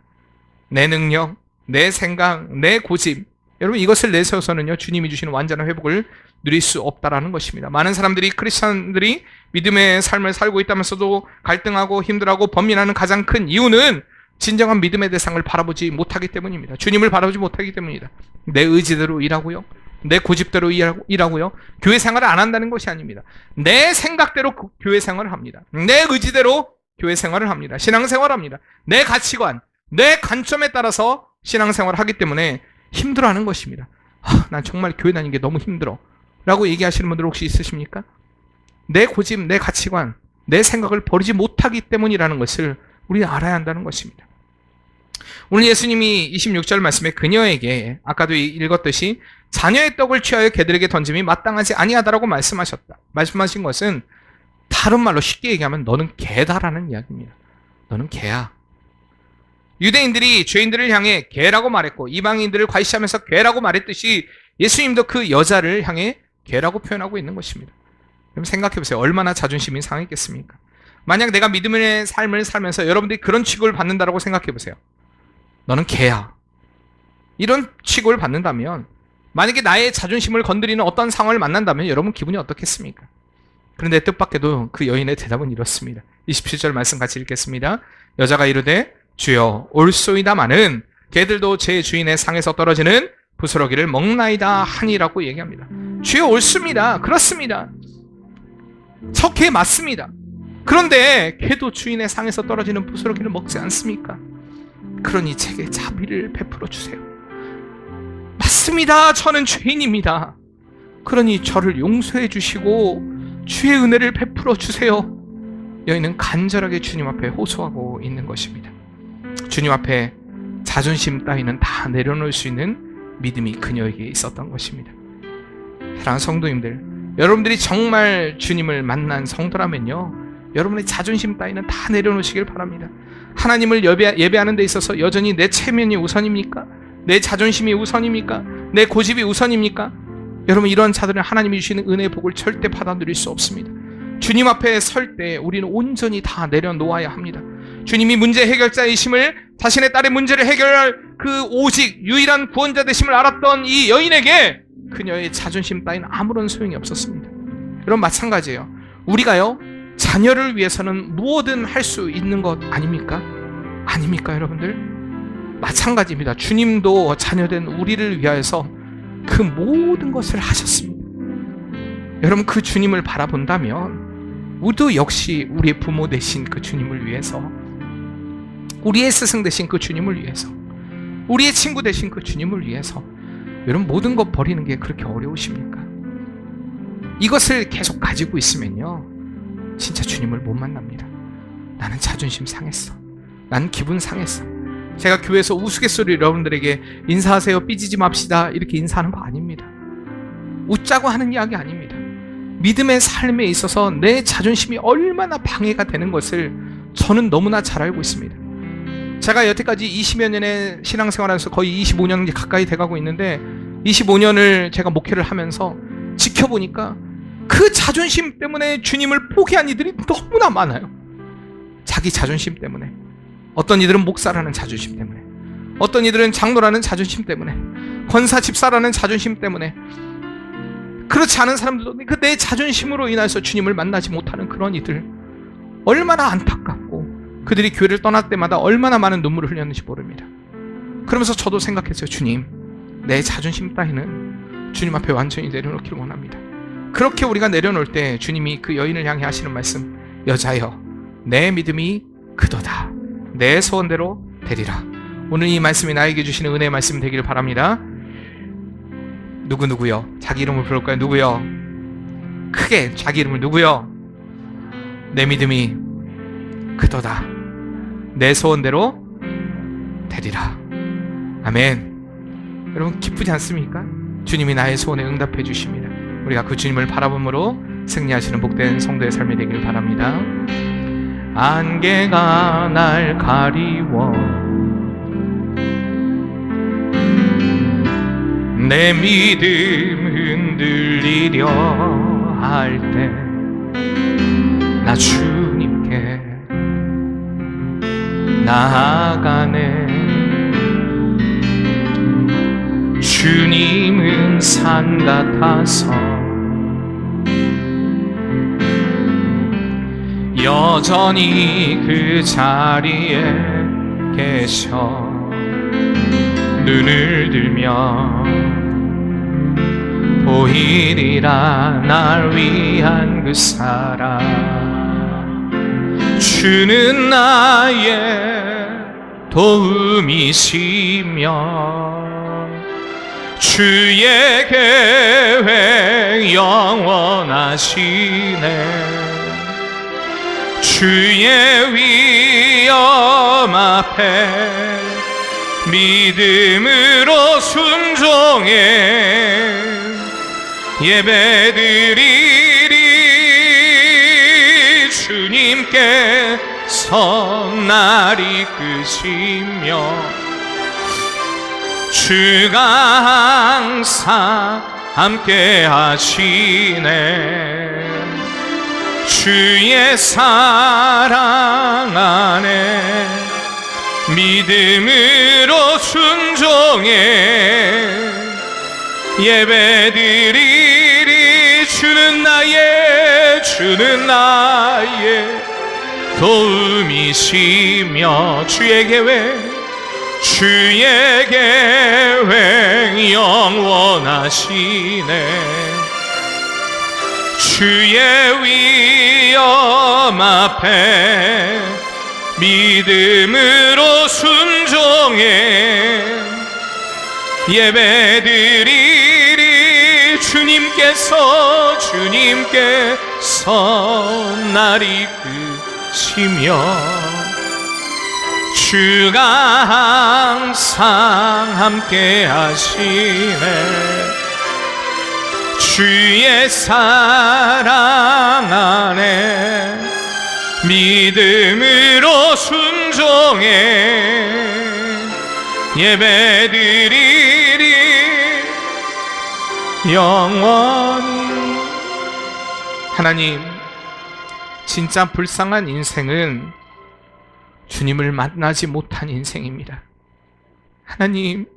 내 능력, 내 생각, 내 고집, 여러분 이것을 내세워서는요 주님이 주시는 완전한 회복을 누릴 수 없다라는 것입니다. 많은 사람들이 크리스천들이 믿음의 삶을 살고 있다면서도 갈등하고 힘들어하고 번민하는 가장 큰 이유는 진정한 믿음의 대상을 바라보지 못하기 때문입니다. 주님을 바라보지 못하기 때문입니다. 내 의지대로 일하고요, 내 고집대로 일하고요, 교회 생활을 안 한다는 것이 아닙니다. 내 생각대로 교회 생활을 합니다. 내 의지대로 교회 생활을 합니다. 신앙생활을 합니다. 내 가치관, 내 관점에 따라서 신앙생활을 하기 때문에 힘들어하는 것입니다. 난 정말 교회 다니는 게 너무 힘들어 라고 얘기하시는 분들 혹시 있으십니까? 내 고집, 내 가치관, 내 생각을 버리지 못하기 때문이라는 것을 우리는 알아야 한다는 것입니다. 오늘 예수님이 26절 말씀에 그녀에게 아까도 읽었듯이 자녀의 떡을 취하여 개들에게 던짐이 마땅하지 아니하다라고 말씀하신 것은 다른 말로 쉽게 얘기하면 너는 개다라는 이야기입니다. 너는 개야. 유대인들이 죄인들을 향해 개라고 말했고 이방인들을 과시하면서 개라고 말했듯이 예수님도 그 여자를 향해 개라고 표현하고 있는 것입니다. 그럼 생각해보세요. 얼마나 자존심이 상했겠습니까? 만약 내가 믿음의 삶을 살면서 여러분들이 그런 취급을 받는다고 생각해보세요. 너는 개야. 이런 취급을 받는다면, 만약에 나의 자존심을 건드리는 어떤 상황을 만난다면 여러분 기분이 어떻겠습니까? 그런데 뜻밖에도 그 여인의 대답은 이렇습니다. 27절 말씀 같이 읽겠습니다. 여자가 이르되 주여 올소이다마는 개들도 제 주인의 상에서 떨어지는 부스러기를 먹나이다 하니라고 얘기합니다. 주여 옳습니다. 그렇습니다. 저 개 맞습니다. 그런데 개도 주인의 상에서 떨어지는 부스러기를 먹지 않습니까? 그러니 제게 자비를 베풀어 주세요. 맞습니다. 저는 죄인입니다. 그러니 저를 용서해 주시고 주의 은혜를 베풀어 주세요. 여인은 간절하게 주님 앞에 호소하고 있는 것입니다. 주님 앞에 자존심 따위는 다 내려놓을 수 있는 믿음이 그녀에게 있었던 것입니다. 사랑하는 성도님들, 여러분들이 정말 주님을 만난 성도라면요, 여러분의 자존심 따위는 다 내려놓으시길 바랍니다. 하나님을 예배하는 데 있어서 여전히 내 체면이 우선입니까? 내 자존심이 우선입니까? 내 고집이 우선입니까? 여러분 이런 자들은 하나님이 주시는 은혜의 복을 절대 받아 누릴 수 없습니다. 주님 앞에 설 때 우리는 온전히 다 내려놓아야 합니다. 주님이 문제 해결자이심을, 자신의 딸의 문제를 해결할 그 오직 유일한 구원자 되심을 알았던 이 여인에게 그녀의 자존심 따위는 아무런 소용이 없었습니다. 여러분 마찬가지예요. 우리가요 자녀를 위해서는 무엇든 할 수 있는 것 아닙니까? 아닙니까 여러분들? 마찬가지입니다. 주님도 자녀된 우리를 위하여서 그 모든 것을 하셨습니다. 여러분 그 주님을 바라본다면 우리도 역시 우리의 부모 되신 그 주님을 위해서, 우리의 스승 되신 그 주님을 위해서, 우리의 친구 되신 그 주님을 위해서, 여러분 모든 것 버리는 게 그렇게 어려우십니까? 이것을 계속 가지고 있으면요 진짜 주님을 못 만납니다. 나는 자존심 상했어. 나는 기분 상했어. 제가 교회에서 우스갯소리 여러분들에게 인사하세요, 삐지지 맙시다 이렇게 인사하는 거 아닙니다. 웃자고 하는 이야기 아닙니다. 믿음의 삶에 있어서 내 자존심이 얼마나 방해가 되는 것을 저는 너무나 잘 알고 있습니다. 제가 여태까지 20여 년의 신앙생활하면서 거의 25년 가까이 돼가고 있는데 25년을 제가 목회를 하면서 지켜보니까 그 자존심 때문에 주님을 포기한 이들이 너무나 많아요. 자기 자존심 때문에. 어떤 이들은 목사라는 자존심 때문에, 어떤 이들은 장로라는 자존심 때문에, 권사 집사라는 자존심 때문에, 그렇지 않은 사람들도 그 내 자존심으로 인해서 주님을 만나지 못하는 그런 이들, 얼마나 안타깝고 그들이 교회를 떠날 때마다 얼마나 많은 눈물을 흘렸는지 모릅니다. 그러면서 저도 생각했어요. 주님, 내 자존심 따위는 주님 앞에 완전히 내려놓기를 원합니다. 그렇게 우리가 내려놓을 때 주님이 그 여인을 향해 하시는 말씀, 여자여 내 믿음이 그도다, 내 소원대로 되리라. 오늘 이 말씀이 나에게 주시는 은혜의 말씀 되기를 바랍니다. 누구요? 자기 이름을 부를까요? 누구요? 크게 자기 이름을 누구요? 내 믿음이 그도다, 내 소원대로 되리라. 아멘. 여러분 기쁘지 않습니까? 주님이 나의 소원에 응답해 주십니다. 우리가 그 주님을 바라봄으로 승리하시는 복된 성도의 삶이 되길 바랍니다. 안개가 날 가리워 내 믿음 흔들리려 할 때 나 주님께 나아가네. 주님은 산 같아서 여전히 그 자리에 계셔 눈을 들며 보이리라 날 위한 그 사랑. 주는 나의 도움이시며 주의 계획 영원하시네. 주의 위엄 앞에 믿음으로 순종해 예배드리리. 주님께서 날 이끄시며 주가 항상 함께 하시네. 주의 사랑 안에 믿음으로 순종해 예배드리리. 주는 나의 도움이시며 주의 계획 영원하시네. 주의 위엄 앞에 믿음으로 순종해 예배드리리. 주님께서 날 이끄시며 주가 항상 함께 하시네. 주의 사랑 안에 믿음으로 순종해 예배드리리. 영원히. 하나님, 진짜 불쌍한 인생은 주님을 만나지 못한 인생입니다. 하나님,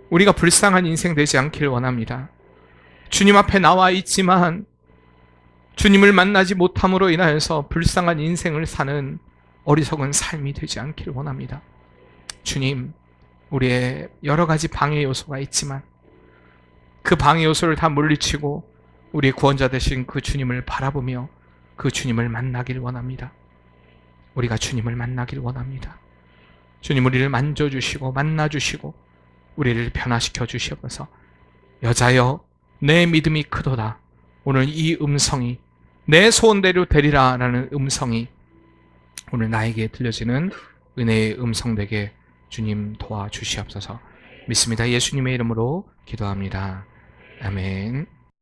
우리가 불쌍한 인생 되지 않기를 원합니다. 주님 앞에 나와 있지만 주님을 만나지 못함으로 인하여서 불쌍한 인생을 사는 어리석은 삶이 되지 않기를 원합니다. 주님, 우리의 여러 가지 방해 요소가 있지만 그 방해 요소를 다 물리치고 우리의 구원자 되신 그 주님을 바라보며 그 주님을 만나길 원합니다. 우리가 주님을 만나길 원합니다. 주님, 우리를 만져주시고 만나주시고 우리를 변화시켜 주시옵소서. 여자여 내 믿음이 크도다. 오늘 이 음성이 내 소원대로 되리라 라는 음성이 오늘 나에게 들려지는 은혜의 음성 되게 주님 도와주시옵소서. 믿습니다. 예수님의 이름으로 기도합니다. 아멘.